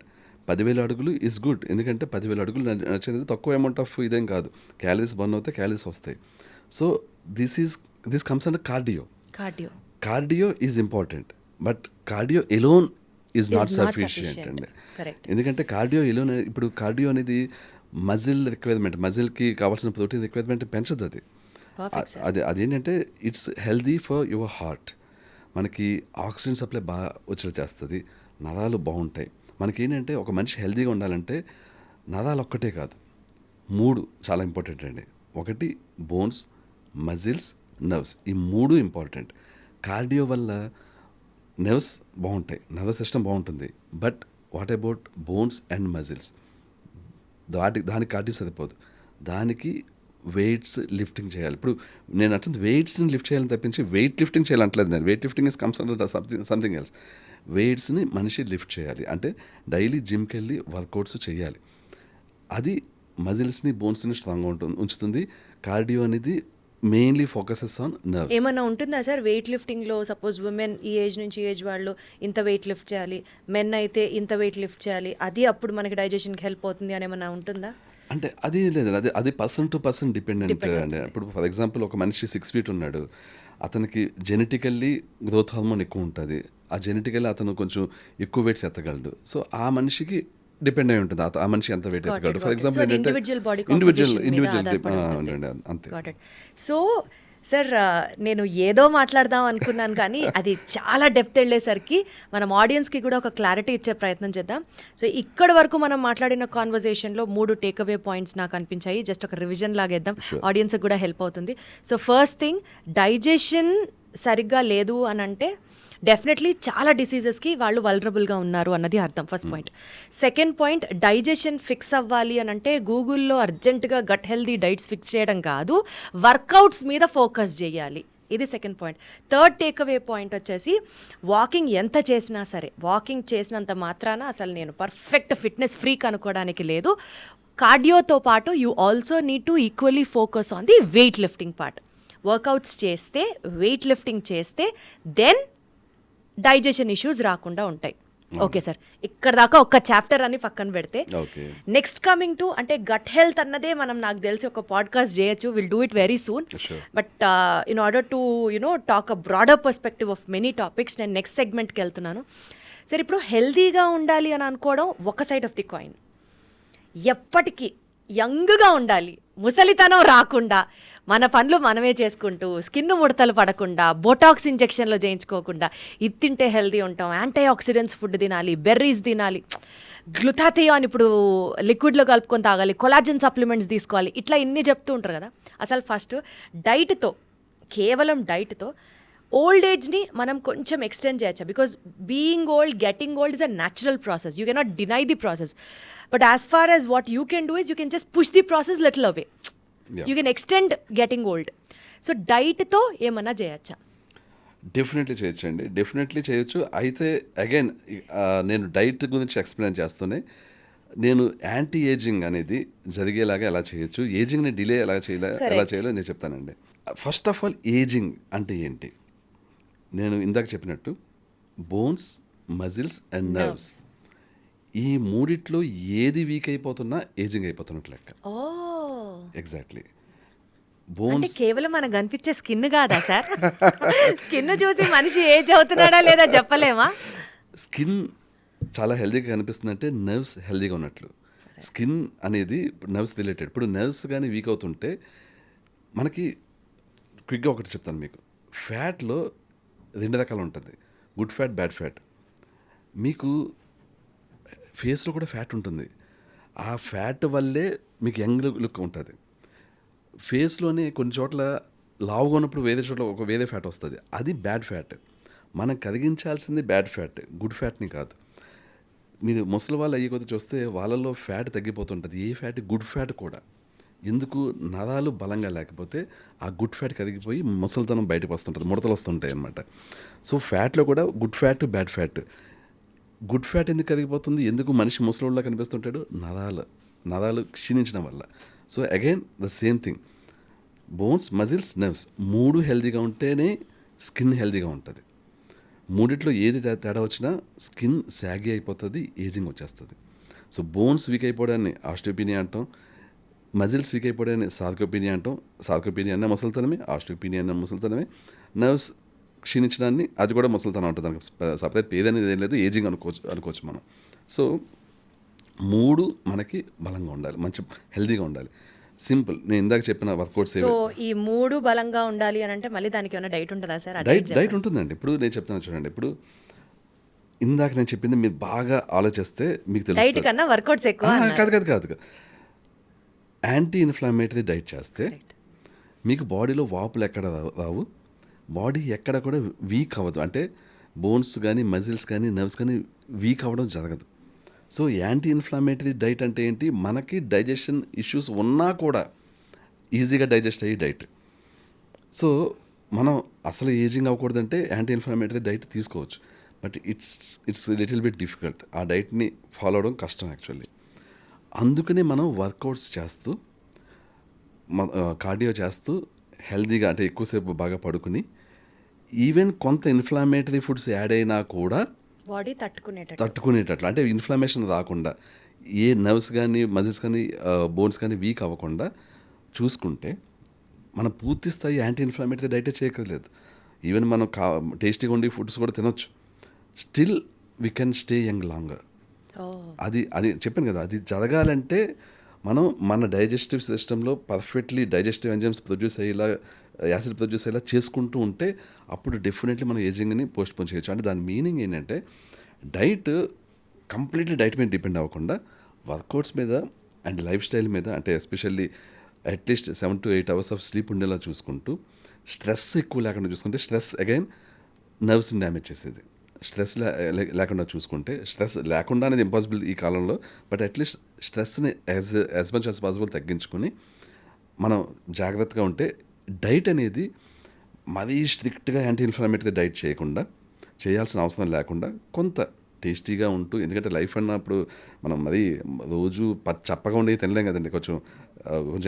10,000 అడుగులు ఈజ్ గుడ్, ఎందుకంటే 10,000 అడుగులు నచ్చేది తక్కువ అమౌంట్ ఆఫ్ ఇదేం కాదు. క్యాలరీస్ బర్న్ అవుతాయి, క్యాలరీస్ వస్తాయి. So this comes under cardio. Cardio is important, but cardio alone is not sufficient అండి. ఎందుకంటే కార్డియో ఎలోన్, ఇప్పుడు కార్డియో అనేది మజిల్ రిక్వైర్మెంట్, మజిల్కి కావాల్సిన ప్రోటీన్ రిక్వైర్మెంట్ పెంచదు. అదేంటంటే it's healthy for your heart. మనకి ఆక్సిజన్ సప్లై బాగా వచ్చేలా చేస్తుంది, నరాలు బాగుంటాయి. మనకి ఏంటంటే ఒక మనిషి హెల్దీగా ఉండాలంటే నరాలు ఒక్కటే కాదు, 3 చాలా ఇంపార్టెంట్ అండి. ఒకటి బోన్స్, మజిల్స్, నర్వ్స్, ఈ 3 ఇంపార్టెంట్. కార్డియో వల్ల నర్వ్స్ బాగుంటాయి, నర్వస్ సిస్టమ్ బాగుంటుంది, but what about bones and muscles? దానికి కార్డియో సరిపోదు, దానికి వెయిట్స్ లిఫ్టింగ్ చేయాలి. ఇప్పుడు నేను అంటే వెయిట్స్ని లిఫ్ట్ చేయాలని తప్పించి వెయిట్ లిఫ్టింగ్ చేయాలంటలేదు నేను. Weight lifting is comes under something else. వెయిట్స్ని మనిషి లిఫ్ట్ చేయాలి అంటే డైలీ జిమ్కి వెళ్ళి వర్కౌట్స్ చేయాలి. అది మజిల్స్ని, బోన్స్ని స్ట్రాంగ్గా ఉంచుతుంది. కార్డియో అనేది మెయిన్లీ ఫోకసెస్ ఆన్ నర్వ్స్. ఏమన్నా ఉంటుందా సార్ వెయిట్ లిఫ్టింగ్లో? సపోజ్ ఉమెన్ ఈ ఏజ్ నుంచి ఏజ్ వాళ్ళు ఇంత వెయిట్ లిఫ్ట్ చేయాలి, మెన్ అయితే ఇంత వెయిట్ లిఫ్ట్ చేయాలి, అది అప్పుడు మనకి డైజెషన్కి హెల్ప్ అవుతుంది అని ఏమన్నా ఉంటుందా? అంటే అది లేదు, అది పర్సన్ టు పర్సన్ డిపెండెంట్ అండి. ఇప్పుడు ఫర్ ఎగ్జాంపుల్ ఒక మనిషి 6 feet ఉన్నాడు, అతనికి జెనెటికల్లీ గ్రోత్ హార్మోన్ ఎక్కువ ఉంటుంది, ఆ జెనెటికల్లీ అతను కొంచెం ఎక్కువ వెయిట్స్ ఎత్తగలడు. సో ఆ మనిషికి డిపెండ్ అయి ఉంటుంది ఆ మనిషి ఎంత వెయిట్ ఎత్తగలడు. ఫర్ ఎగ్జాంపుల్ ఏంటంటే ఇండివిజువల్ అంతే. సో సార్ నేను ఏదో మాట్లాడదాం అనుకున్నాను, కానీ అది చాలా డెప్త్ వెళ్ళేసరికి మనం ఆడియన్స్కి కూడా ఒక క్లారిటీ ఇచ్చే ప్రయత్నం చేద్దాం. సో ఇక్కడ వరకు మనం మాట్లాడిన కాన్వర్జేషన్లో 3 టేక్అవే పాయింట్స్ నాకు అనిపించాయి. జస్ట్ ఒక రివిజన్ లాగేద్దాం, ఆడియన్స్కి కూడా హెల్ప్ అవుతుంది. సో ఫస్ట్ థింగ్, డైజెషన్ సరిగ్గా లేదు అని అంటే డెఫినెట్లీ చాలా డిసీజెస్కి వాళ్ళు వల్నరబుల్గా ఉన్నారు అన్నది అర్థం first point. Second point, digestion fix అవ్వాలి అని అంటే గూగుల్లో అర్జెంటుగా గట్ హెల్దీ డైట్స్ ఫిక్స్ చేయడం కాదు, వర్కౌట్స్ మీద ఫోకస్ చేయాలి. ఇది second point. Third takeaway point వచ్చేసి వాకింగ్ ఎంత చేసినా సరే, వాకింగ్ చేసినంత మాత్రాన అసలు నేను పర్ఫెక్ట్ ఫిట్నెస్ ఫ్రీక్ అనుకోవడానికి లేదు. కార్డియోతో పాటు you also need to equally focus on the weight lifting part. Workouts చేస్తే, వెయిట్ లిఫ్టింగ్ చేస్తే దెన్ డైజెషన్ ఇష్యూస్ రాకుండా ఉంటాయి. ఓకే సార్, ఇక్కడ దాకా ఒక్క చాప్టర్ అని పక్కన పెడితే నెక్స్ట్ కమింగ్ టు అంటే గట్ హెల్త్ అన్నదే మనం నాకు తెలిసి ఒక పాడ్కాస్ట్ చేయొచ్చు. Will do it very soon. But in order to talk a broader perspective of many topics నేను నెక్స్ట్ సెగ్మెంట్కి వెళ్తున్నాను. సరే, ఇప్పుడు హెల్దీగా ఉండాలి అని అనుకోవడం ఒక సైడ్ ఆఫ్ ది కాయిన్. ఎప్పటికీ యంగ్గా ఉండాలి, ముసలితనం రాకుండా, మన పనులు మనమే చేసుకుంటూ, స్కిన్ ముడతలు పడకుండా, బోటాక్స్ ఇంజెక్షన్లో చేయించుకోకుండా, ఇది తింటే హెల్దీ ఉంటాం, యాంటీ ఆక్సిడెంట్స్ ఫుడ్ తినాలి, బెర్రీస్ తినాలి, గ్లూటాథియాన్ ఇప్పుడు లిక్విడ్లో కలుపుకొని తాగాలి, కొలాజన్ సప్లిమెంట్స్ తీసుకోవాలి, ఇట్లా ఇన్ని చెప్తూ ఉంటారు కదా. అసలు ఫస్ట్ డైట్తో, కేవలం డైట్తో ఓల్డ్ ఏజ్ని మనం కొంచెం ఎక్స్టెండ్ చేయొచ్చు. Because being old, getting old is a natural process. You cannot deny the process. But as far as what you can do is you can just push the process little away. You can extend getting old. So డైట్తో ఏమన్నా చేయొచ్చా? Definitely చేయొచ్చండి, definitely చేయొచ్చు. అయితే again నేను diet గురించి explain చేస్తూనే నేను యాంటీ ఏజింగ్ అనేది జరిగేలాగా ఎలా చేయొచ్చు, ఏజింగ్ని డిలే ఎలా చేయాలో నేను చెప్తానండి. ఫస్ట్ ఆఫ్ ఆల్, ఏజింగ్ అంటే ఏంటి? నేను ఇందాక చెప్పినట్టు బోన్స్, మజిల్స్ అండ్ నర్వ్స్, ఈ మూడిట్లో ఏది వీక్ అయిపోతున్నా ఏజింగ్ అయిపోతున్నట్లు లెక్క. ఎగ్జాక్ట్లీ. బోన్స్ కేవలం మనకు కనిపించే స్కిన్ కాదా సార్? స్కిన్ చూసి మనిషి ఏజ్ అవుతున్నాడా లేదా చెప్పలేమా? స్కిన్ చాలా హెల్దీగా కనిపిస్తుంది అంటే నర్వ్స్ హెల్దీగా ఉన్నట్లు. స్కిన్ అనేది నర్వ్స్ రిలేటెడ్. ఇప్పుడు నర్వ్స్ కానీ వీక్ అవుతుంటే మనకి క్విక్గా ఒకటి చెప్తాను మీకు. ఫ్యాట్లో 2 రకాలు ఉంటుంది, గుడ్ ఫ్యాట్, బ్యాడ్ ఫ్యాట్. మీకు ఫేస్లో కూడా ఫ్యాట్ ఉంటుంది. ఆ ఫ్యాట్ వల్లే మీకు యంగ్ లుక్ ఉంటుంది. ఫేస్లోనే కొన్ని చోట్ల లావుగా ఉన్నప్పుడు వేరే చోట్ల వేరే ఫ్యాట్ వస్తుంది, అది బ్యాడ్ ఫ్యాట్. మనం కరిగించాల్సింది బ్యాడ్ ఫ్యాట్, గుడ్ ఫ్యాట్ని కాదు. మీరు ముసలి వాళ్ళు అయ్యే కొద్ది చూస్తే వాళ్ళలో ఫ్యాట్ తగ్గిపోతుంటుంది. ఏ ఫ్యాట్? గుడ్ ఫ్యాట్ కూడా. ఎందుకు? నరాలు బలంగా లేకపోతే ఆ గుడ్ ఫ్యాట్ కరిగిపోయి ముసలితనం బయటకు వస్తుంటుంది, ముడతలు వస్తుంటాయి అన్నమాట. సో ఫ్యాట్లో కూడా good fat, bad fat. Good fat ఎందుకు కరిగిపోతుంది? ఎందుకు మనిషి ముసలిలో కనిపిస్తుంటాడు? నరాలు క్షీణించడం వల్ల. So again the same thing, bones, muscles, nerves 3 హెల్దీగా ఉంటేనే స్కిన్ హెల్దీగా ఉంటుంది. మూడిట్లో ఏది తేడా వచ్చినా స్కిన్ సాగి అయిపోతుంది, ఏజింగ్ వచ్చేస్తుంది. సో బోన్స్ వీక్ అయిపోవడాన్ని ఆస్టియోపీనియా అంటాం, మజిల్స్ వీక్ అయిపోవడాన్ని సార్కోపీనియా అంటాం. సార్కోపీనియా అన్న ముసలితనమే, ఆస్టియోపీనియా అన్న ముసలితనమే. నర్వ్స్ క్షీణించడాన్ని అది కూడా ముసలితనం ఉంటుంది. దానికి సపరేట్ పేరు అనేది ఏం లేదు, ఏజింగ్ అనుకోవచ్చు మనం. సో 3 మనకి బలంగా ఉండాలి, మంచి హెల్దీగా ఉండాలి. సింపుల్, నేను ఇందాక చెప్పిన వర్కౌట్స్. సో ఈ 3 బలంగా ఉండాలి అని అంటే మళ్ళీ దానికి ఏమైనా డైట్ ఉంటుందా సార్? డైట్ ఉంటుందండి. ఇప్పుడు నేను చెప్తాను చూడండి. ఇప్పుడు ఇందాక నేను చెప్పింది మీరు బాగా ఆలోచిస్తే మీకు తెలుస్తుంది. డైట్ కన్నా వర్కౌట్స్ ఎక్కువ. కాదు. యాంటీ ఇన్ఫ్లమేటరీ డైట్ చేస్తే మీకు బాడీలో వాపులు ఎక్కడ రావు, బాడీ ఎక్కడ కూడా వీక్ అవ్వదు. అంటే బోన్స్ కానీ, మజిల్స్ కానీ, నర్వ్స్ కానీ వీక్ అవ్వడం జరగదు. సో యాంటీ ఇన్ఫ్లమేటరీ డైట్ అంటే ఏంటి? మనకి డైజెషన్ ఇష్యూస్ ఉన్నా కూడా ఈజీగా డైజెస్ట్ అయ్యే డైట్. సో మనం అసలు ఏజింగ్ అవ్వకూడదంటే యాంటీ ఇన్ఫ్లమేటరీ డైట్ తీసుకోవచ్చు. But it's little bit difficult. ఆ డైట్ని ఫాలో అవడం కష్టం యాక్చువల్లీ. అందుకనే మనం వర్కౌట్స్ చేస్తూ, కార్డియో చేస్తూ, హెల్దీగా అంటే ఎక్కువసేపు బాగా పడుకుని, ఈవెన్ కొంత ఇన్ఫ్లమేటరీ ఫుడ్స్ యాడ్ అయినా కూడా బాడీ తట్టుకునేటట్లు, అంటే ఇన్ఫ్లమేషన్ రాకుండా, ఏ నర్వ్స్ కానీ, మజిల్స్ కానీ, బోన్స్ కానీ వీక్ అవ్వకుండా చూసుకుంటే మనం పూర్తి స్థాయి యాంటీ ఇన్ఫ్లమేటరీ డైటే చేయక్కర్లేదు. ఈవెన్ మనం టేస్టీగా ఉండే ఫుడ్స్ కూడా తినొచ్చు. Still we can stay young longer. అది చెప్పాను కదా, అది జరగాలంటే మనం మన డైజెస్టివ్ సిస్టంలో పర్ఫెక్ట్లీ డైజెస్టివ్ ఎంజైమ్స్ ప్రొడ్యూస్ అయ్యేలా, యాసిడ్ ప్రొడ్యూస్ అయ్యేలా చేసుకుంటూ ఉంటే అప్పుడు డెఫినెట్లీ మనం ఏజింగ్ని పోస్ట్ పోన్ చేయొచ్చు. అంటే దాని మీనింగ్ ఏంటంటే డైట్ కంప్లీట్లీ డైట్ మీద డిపెండ్ అవ్వకుండా వర్కౌట్స్ మీద అండ్ లైఫ్ స్టైల్ మీద, అంటే especially at least 7 to 8 hours of sleep ఉండేలా చూసుకుంటూ, స్ట్రెస్ ఎక్కువ లేకుండా చూసుకుంటే, స్ట్రెస్ అగైన్ నర్వ్స్ని డ్యామేజ్ చేసేది. స్ట్రెస్ లేకుండా చూసుకుంటే, స్ట్రెస్ లేకుండా అనేది ఇంపాసిబుల్ ఈ కాలంలో, బట్ అట్లీస్ట్ స్ట్రెస్ని యాజ్ మచ్ యాజ్ పాసిబుల్ తగ్గించుకొని మనం జాగ్రత్తగా ఉంటే, డైట్ అనేది మరీ స్ట్రిక్ట్గా యాంటీ ఇన్ఫ్లమేటరీ డైట్ చేయకుండా, చేయాల్సిన అవసరం లేకుండా కొంత టేస్టీగా ఉంటూ, ఎందుకంటే లైఫ్ అన్నప్పుడు మనం మరీ రోజు చప్పగా ఉండేవి తినలేం కదండి, కొంచెం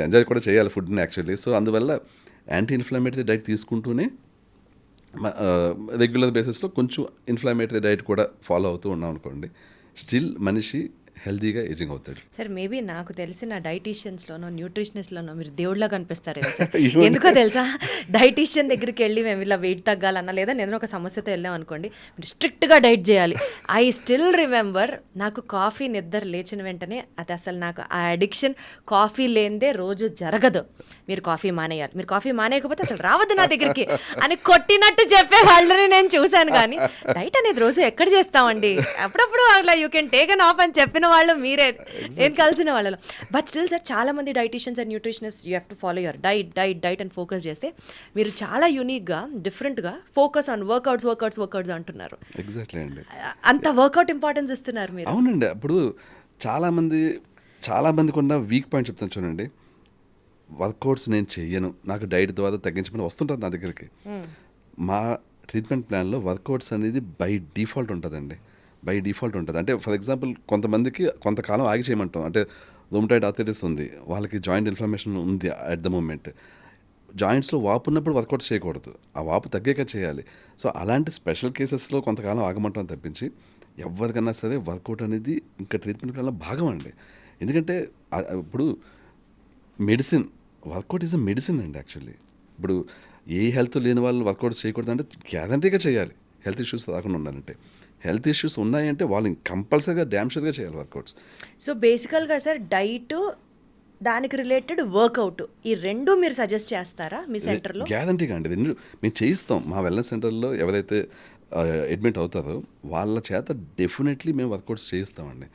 ఎంజాయ్ కూడా చేయాలి ఫుడ్ని యాక్చువల్లీ. సో అందువల్ల యాంటీ ఇన్ఫ్లమేటరీ డైట్ తీసుకుంటూనే రెగ్యులర్ బేసిస్లో కొంచెం ఇన్ఫ్లమేటరీ డైట్ కూడా ఫాలో అవుతూ ఉన్నాం అనుకోండి, స్టిల్ మనిషి హెల్తీగా ఏజింగ్ అవుతాడు. సార్ మేబీ నాకు తెలిసిన డైటీషియన్స్లోనో న్యూట్రిషనిస్ట్లోనో మీరు దేవుళ్ళ కనిపిస్తారు కదా సార్. అయ్యో. ఎందుకో తెలుసా, డైటీషియన్ దగ్గరికి వెళ్ళి మేము ఇలా వెయిట్ తగ్గాలన్నా లేదా ఏదైనా ఒక సమస్యతో వెళ్ళాం అనుకోండి, మీరు స్ట్రిక్ట్గా డైట్ చేయాలి. ఐ స్టిల్ రిమెంబర్, నాకు కాఫీ నిద్ర లేచిన వెంటనే అది అసలు నాకు ఆ అడిక్షన్, కాఫీ లేనిదే రోజు జరగదు. మీరు కాఫీ మానేయాలి, మీరు కాఫీ మానేయకపోతే అసలు రావద్దు నా దగ్గరికి అని కొట్టినట్టు చెప్పే వాళ్ళని నేను చూశాను. కానీ డైట్ అనేది రోజు ఎక్కడ చేస్తామండి, అప్పుడప్పుడు అట్లా you can take an off అని చెప్పిన వాళ్ళు మీరే, నేను కలిసిన వాళ్ళలో. బట్ స్టిల్ సార్, చాలా మంది dietitians and nutritionist you have to follow your diet and focus చేస్తే, మీరు చాలా యూనిక్గా డిఫరెంట్గా ఫోకస్ ఆన్ వర్కౌట్స్ అంటున్నారు. ఎగ్జాక్ట్లీ అండి, అంత వర్కౌట్ ఇంపార్టెన్స్ ఇస్తున్నారు మీరు. అవునండి. అప్పుడు చాలామందికి ఉన్న వీక్ పాయింట్ చెప్తాను చూడండి. వర్కౌట్స్ నేను చెయ్యను, నాకు డైట్ ద్వారా తగ్గించమని వస్తుంటారు నా దగ్గరికి. మా ట్రీట్మెంట్ ప్లాన్లో వర్కౌట్స్ అనేది బై డిఫాల్ట్ ఉంటుందండి. అంటే ఫర్ ఎగ్జాంపుల్ కొంతమందికి కొంతకాలం ఆగి చేయమంటాం. అంటే రూమటాయిడ్ ఆర్థరైటిస్ ఉంది, వాళ్ళకి జాయింట్ ఇన్ఫ్లమేషన్ ఉంది అట్ ద మూమెంట్, జాయింట్స్లో వాపు ఉన్నప్పుడు వర్కౌట్స్ చేయకూడదు, ఆ వాపు తగ్గాక చేయాలి. సో అలాంటి స్పెషల్ కేసెస్లో కొంతకాలం ఆగమంటాం తప్పించి, ఎవరికన్నా సరే వర్కౌట్ అనేది ఇంకా ట్రీట్మెంట్ ప్లాన్లో భాగం అండి. ఎందుకంటే ఇప్పుడు medicine, work out is a medicine అండి యాక్చువల్లీ. ఇప్పుడు ఏ హెల్త్ లేని వాళ్ళు వర్కౌట్స్ చేయకూడదు అంటే గ్యారంటీగా చేయాలి, హెల్త్ ఇష్యూస్ రాకుండా ఉండాలంటే. హెల్త్ ఇష్యూస్ ఉన్నాయంటే వాళ్ళు కంపల్సరీగా డ్యామ్షూర్గా చేయాలి వర్కౌట్స్. సో బేసికల్గా సార్, డైట్, దానికి రిలేటెడ్ వర్కౌట్, ఈ రెండు మీరు సజెస్ట్ చేస్తారా మీ సెంటర్లో? గ్యారంటీగా అండి, రెండు మేము చేయిస్తాం. మా వెల్నెస్ సెంటర్లో ఎవరైతే అడ్మిట్ అవుతారో వాళ్ళ చేత డెఫినెట్లీ మేము వర్కౌట్స్ చేయిస్తామండి.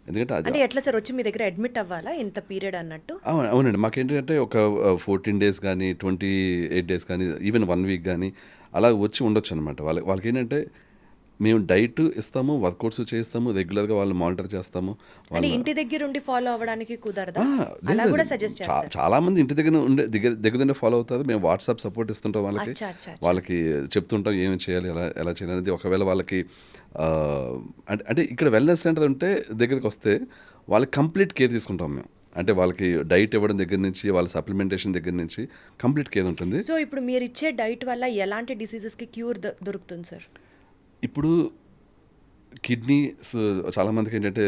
ఎందుకంటే అంటే ఎట్లా సార్, వచ్చి మీ దగ్గర అడ్మిట్ అవ్వాలా ఇంత పీరియడ్ అన్నట్టు? అవునండి, మాకేంటంటే ఒక 14 days కానీ 28 days కానీ ఈవెన్ 1 week కానీ అలా వచ్చి ఉండొచ్చు అనమాట. వాళ్ళకి ఏంటంటే మేము డైట్ ఇస్తాము, వర్కౌట్స్ చేస్తాము, రెగ్యులర్గా వాళ్ళు మానిటర్ చేస్తాము. అంటే ఇంటి దగ్గర ఉండి ఫాలో అవ్వడానికి కుదరదా? అలా కూడా సజెస్ట్ చేస్తారు. చాలా మంది ఇంటి దగ్గర దగ్గర ఫాలో అవుతారు. మేము వాట్సాప్ సపోర్ట్ ఇస్తుంటాం వాళ్ళకి. వాళ్ళకి చెప్తుంటాం ఏమి చేయాలి, ఎలా చేయాలి అనేది. ఒకవేళ వాళ్ళకి అంటే ఇక్కడ వెల్నెస్ సెంటర్ ఉంటే దగ్గరికి వస్తే వాళ్ళకి కంప్లీట్ కేర్ తీసుకుంటాం మేము. అంటే వాళ్ళకి డైట్ ఇవ్వడం దగ్గర నుంచి, వాళ్ళ సప్లిమెంటేషన్ దగ్గర నుంచి కంప్లీట్ కేర్ ఉంటుంది. సో ఇప్పుడు మీరు ఇచ్చే డైట్ వల్ల ఎలాంటి డిసీజెస్కి క్యూర్ దొరుకుతుంది సార్? ఇప్పుడు కిడ్నీస్ చాలామందికి ఏంటంటే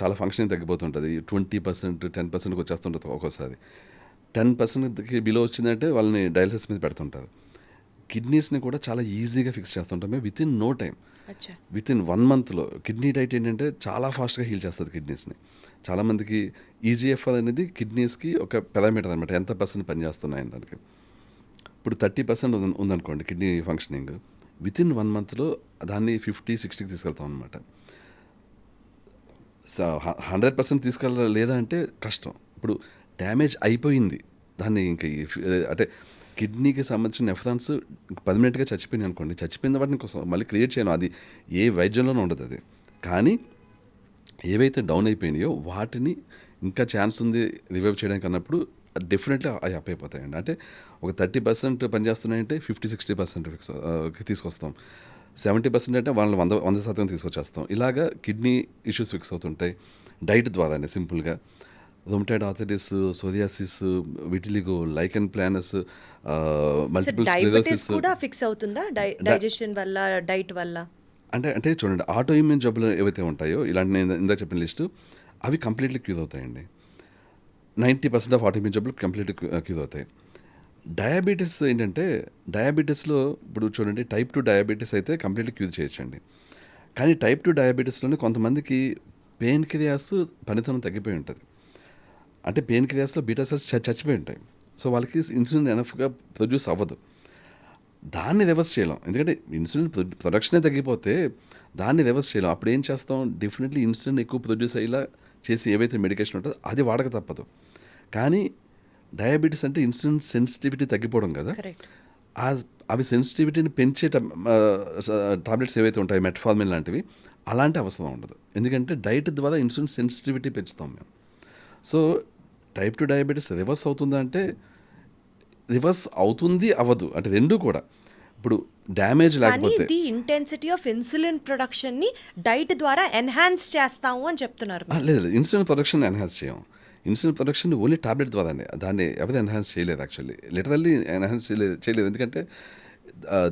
చాలా ఫంక్షనింగ్ తగ్గిపోతుంటుంది. 20%, 10%కి వచ్చేస్తుంటుంది ఒక్కోసారి. 10%కి బిలో వచ్చిందంటే వాళ్ళని డయాలసిస్ మీద పెడుతుంటారు. కిడ్నీస్ని కూడా చాలా ఈజీగా ఫిక్స్ చేస్తుంటాం మేము within no time. Within 1 monthలో కిడ్నీ డైట్ ఏంటంటే చాలా ఫాస్ట్గా హీల్ చేస్తుంది కిడ్నీస్ని. చాలామందికి ఈజీఎఫ్ఆర్ అనేది కిడ్నీస్కి ఒక పారామీటర్ అనమాట, ఎంత పర్సెంట్ పనిచేస్తున్నాయి దానికి. ఇప్పుడు 30% ఉందనుకోండి కిడ్నీ ఫంక్షనింగ్, విత్ ఇన్ 1 monthలో దాన్ని 50-60కి తీసుకెళ్తాం అనమాట. 100% తీసుకెళ్ళ లేదా అంటే కష్టం. ఇప్పుడు డ్యామేజ్ అయిపోయింది, దాన్ని ఇంకా అంటే కిడ్నీకి సంబంధించిన నెఫ్రాన్స్ పర్మనెంట్గా చచ్చిపోయినాయి అనుకోండి, చచ్చిపోయిన వాటిని మళ్ళీ క్రియేట్ చేయను, అది ఏ వైద్యంలోనూ ఉండదు అది. కానీ ఏవైతే డౌన్ అయిపోయినాయో వాటిని ఇంకా ఛాన్స్ ఉంది రివైవ్ చేయడానికి అన్నప్పుడు డెఫినెట్లీ అవి అప్ అయిపోతాయండి. అంటే ఒక 30% పనిచేస్తున్నాయంటే 50-60% తీసుకొస్తాం. 70% అంటే వాళ్ళని 100% తీసుకొచ్చేస్తాం. ఇలాగా కిడ్నీ ఇష్యూస్ ఫిక్స్ అవుతుంటాయి డైట్ ద్వారానే. సింపుల్గా rheumatoid arthritis, psoriasis, vitiligo, lichen planus, multiple sclerosis కూడా ఫిక్స్ అవుతుందా డైజెషన్ వల్ల, డైట్ వల్ల? అంటే చూడండి, ఆటో ఇమ్యూన్ జబ్బులు ఏవైతే ఉంటాయో ఇలాంటి నేను ఇందాక చెప్పిన లిస్టు, అవి కంప్లీట్లీ క్యూర్ అవుతాయండి. 90% ఆఫ్ ఆటో ఇమ్యూన్ జబ్బులు కంప్లీట్లీ క్యూర్ అవుతాయి. డయాబెటీస్ ఏంటంటే, డయాబెటీస్లో ఇప్పుడు చూడండి, టైప్ 2 డయాబెటీస్ అయితే కంప్లీట్లీ క్యూర్ చేయొచ్చండి. కానీ టైప్ 2 డయాబెటీస్లోనే కొంతమందికి పెయిన్ క్రియాస్ పనితనం తగ్గిపోయి ఉంటుంది. అంటే పెయిన్ క్రియాస్లో బీటా సెల్స్ చచ్చిపోయి ఉంటాయి. సో వాళ్ళకి ఇన్సులిన్ ఎనఫ్గా ప్రొడ్యూస్ అవ్వదు. దాన్ని రివర్స్ చేయలేం, ఎందుకంటే ఇన్సులిన్ ప్రొడక్షనే తగ్గిపోతే దాన్ని రివర్స్ చేయలేం. అప్పుడు ఏం చేస్తాం, డెఫినెట్లీ ఇన్సులిన్ ఎక్కువ ప్రొడ్యూస్ అయ్యేలా చేసి ఏవైతే మెడికేషన్ ఉంటుందో అది వాడక తప్పదు. కానీ డయాబెటీస్ అంటే ఇన్సులిన్ సెన్సిటివిటీ తగ్గిపోవడం కదా, అవి సెన్సిటివిటీని పెంచే టాబ్లెట్స్ ఏవైతే ఉంటాయో మెట్ఫార్మిన్ లాంటివి అలాంటి అవసరం ఉండదు. ఎందుకంటే డైట్ ద్వారా ఇన్సులిన్ సెన్సిటివిటీ పెంచుతాం మేము. సో టైప్ 2 డయాబెటీస్ రివర్స్ అవుతుందా అంటే రివర్స్ అవుతుంది, అవ్వదు, అంటే రెండూ కూడా. ఇప్పుడు డ్యామేజ్ కానీ లేకపోతే the intensity of insulin production ని డైట్ ద్వారా ఎన్హాన్స్ చేస్తాము అని చెప్తున్నారు మీరు. లేదు లేదు, ఇన్సులిన్ ప్రొడక్షన్ ఎన్హాన్స్ చేయం. ఇన్సులిన్ ప్రొడక్షన్ ఓన్లీ టాబ్లెట్ ద్వారానే, దాన్ని ఎవరు ఎన్హాన్స్ చేయలేదు. యాక్చువల్లీ లిటరల్లీ ఎన్హాన్స్ చేయలేదు ఎందుకంటే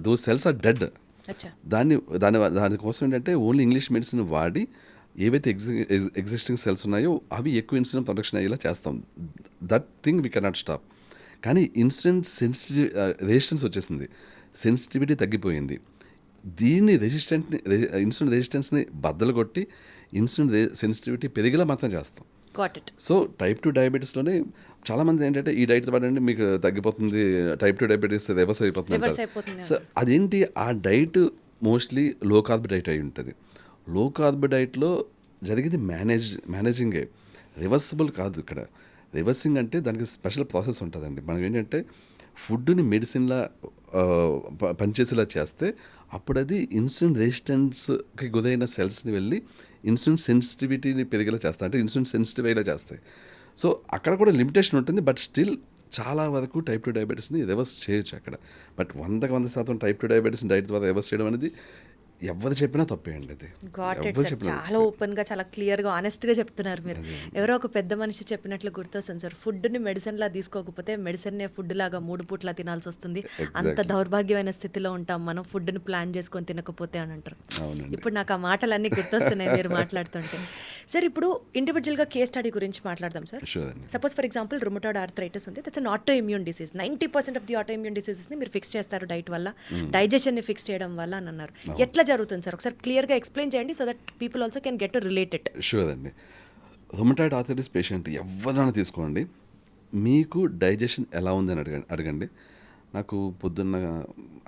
దోస్ సెల్స్ ఆర్ డెడ్. అచ్చా. దానికోసం ఏంటంటే ఓన్లీ ఇంగ్లీష్ మెడిసిన్ వాడి ఏవైతే ఎగ్జిస్టింగ్ సెల్స్ ఉన్నాయో అవి ఎక్కువ ఇన్సులిన్ ప్రొడక్షన్ అయ్యేలా చేస్తాం. That thing we cannot stop. కానీ ఇన్సులిన్ రెసిస్టెన్స్ వచ్చేసింది, సెన్సిటివిటీ తగ్గిపోయింది. దీన్ని ఇన్సులిన్ రెసిస్టెన్స్ని బద్దలు కొట్టి ఇన్సులిన్ సెన్సిటివిటీ పెరిగేలా మాత్రం చేస్తాం. Got it. సో టైప్ 2 డయాబెటీస్లోనే చాలామంది ఏంటంటే ఈ డైట్ పడండి మీకు తగ్గిపోతుంది, టైప్ 2 డయాబెటీస్ రివర్స్ అయిపోతుంది అయిపోతుంది. సో అదేంటి, ఆ డైట్ మోస్ట్లీ లో కార్బ్ డైట్ అయి ఉంటుంది. లో కార్బ్ డైట్లో జరిగింది మేనేజింగే, రివర్సిబుల్ కాదు. ఇక్కడ రివర్సింగ్ అంటే దానికి స్పెషల్ ప్రాసెస్ ఉంటుందండి. మనం ఏంటంటే ఫుడ్ని మెడిసిన్లా పనిచేసేలా చేస్తే అప్పుడు అది ఇన్సులిన్ రెసిస్టెన్స్కి గురైన సెల్స్ని వెళ్ళి ఇన్సులిన్ సెన్సిటివిటీని పెరిగేలా చేస్తాయి, అంటే ఇన్సులిన్ సెన్సిటివ్ అయ్యేలా చేస్తాయి. సో అక్కడ కూడా లిమిటేషన్ ఉంటుంది, బట్ స్టిల్ చాలా వరకు టైప్ 2 డయాబెటీస్ని రివర్స్ చేయొచ్చు అక్కడ. బట్ 100% టైప్ 2 డయాబెటీస్ని డైట్ ద్వారా రివర్స్ చేయడం అనేది ఎవరు చెప్పినా తప్పేయండి. అది గాట్ ఇట్ సార్. చాలా ఓపెన్గా, చాలా క్లియర్గా, ఆనెస్ట్గా చెప్తున్నారు మీరు. ఎవరో ఒక పెద్ద మనిషి చెప్పినట్లు గుర్తొస్తుంది సార్, ఫుడ్ని మెడిసిన్లా తీసుకోకపోతే మెడిసిన్నే ఫుడ్ లాగా 3 పూట్ల తినాల్సి వస్తుంది. అంత దౌర్భాగ్యమైన స్థితిలో ఉంటాం మనం ఫుడ్ని ప్లాన్ చేసుకొని తినకపోతే అని అంటారు. ఇప్పుడు నాకు ఆ మాటలన్నీ గుర్తొస్తున్నాయి మీరు మాట్లాడుతుంటే. సార్ ఇప్పుడు ఇండివిజువల్గా కేస్ స్టడీ గురించి మాట్లాడదాం sir. Suppose for example rheumatoid arthritis ఉంది, that's an autoimmune disease. 90% of the autoimmune డిసీజెస్ని మీరు ఫిక్స్ చేస్తారు డైట్ వల్ల, డైజెషన్ని ఫిక్స్ చేయడం వల్ల అని అన్నారు. ఎట్లా జరుగుతుంది సార్, ఒకసారి క్లియర్గా ఎక్స్ప్లెయిన్ చేయండి so that people also can get to relate it. Sure అండి. రుమటాయిడ్ ఆర్థరైటిస్ పేషెంట్ ఎవరైనా తీసుకోండి, మీకు డైజెషన్ ఎలా ఉందని అడగండి. నాకు పొద్దున్న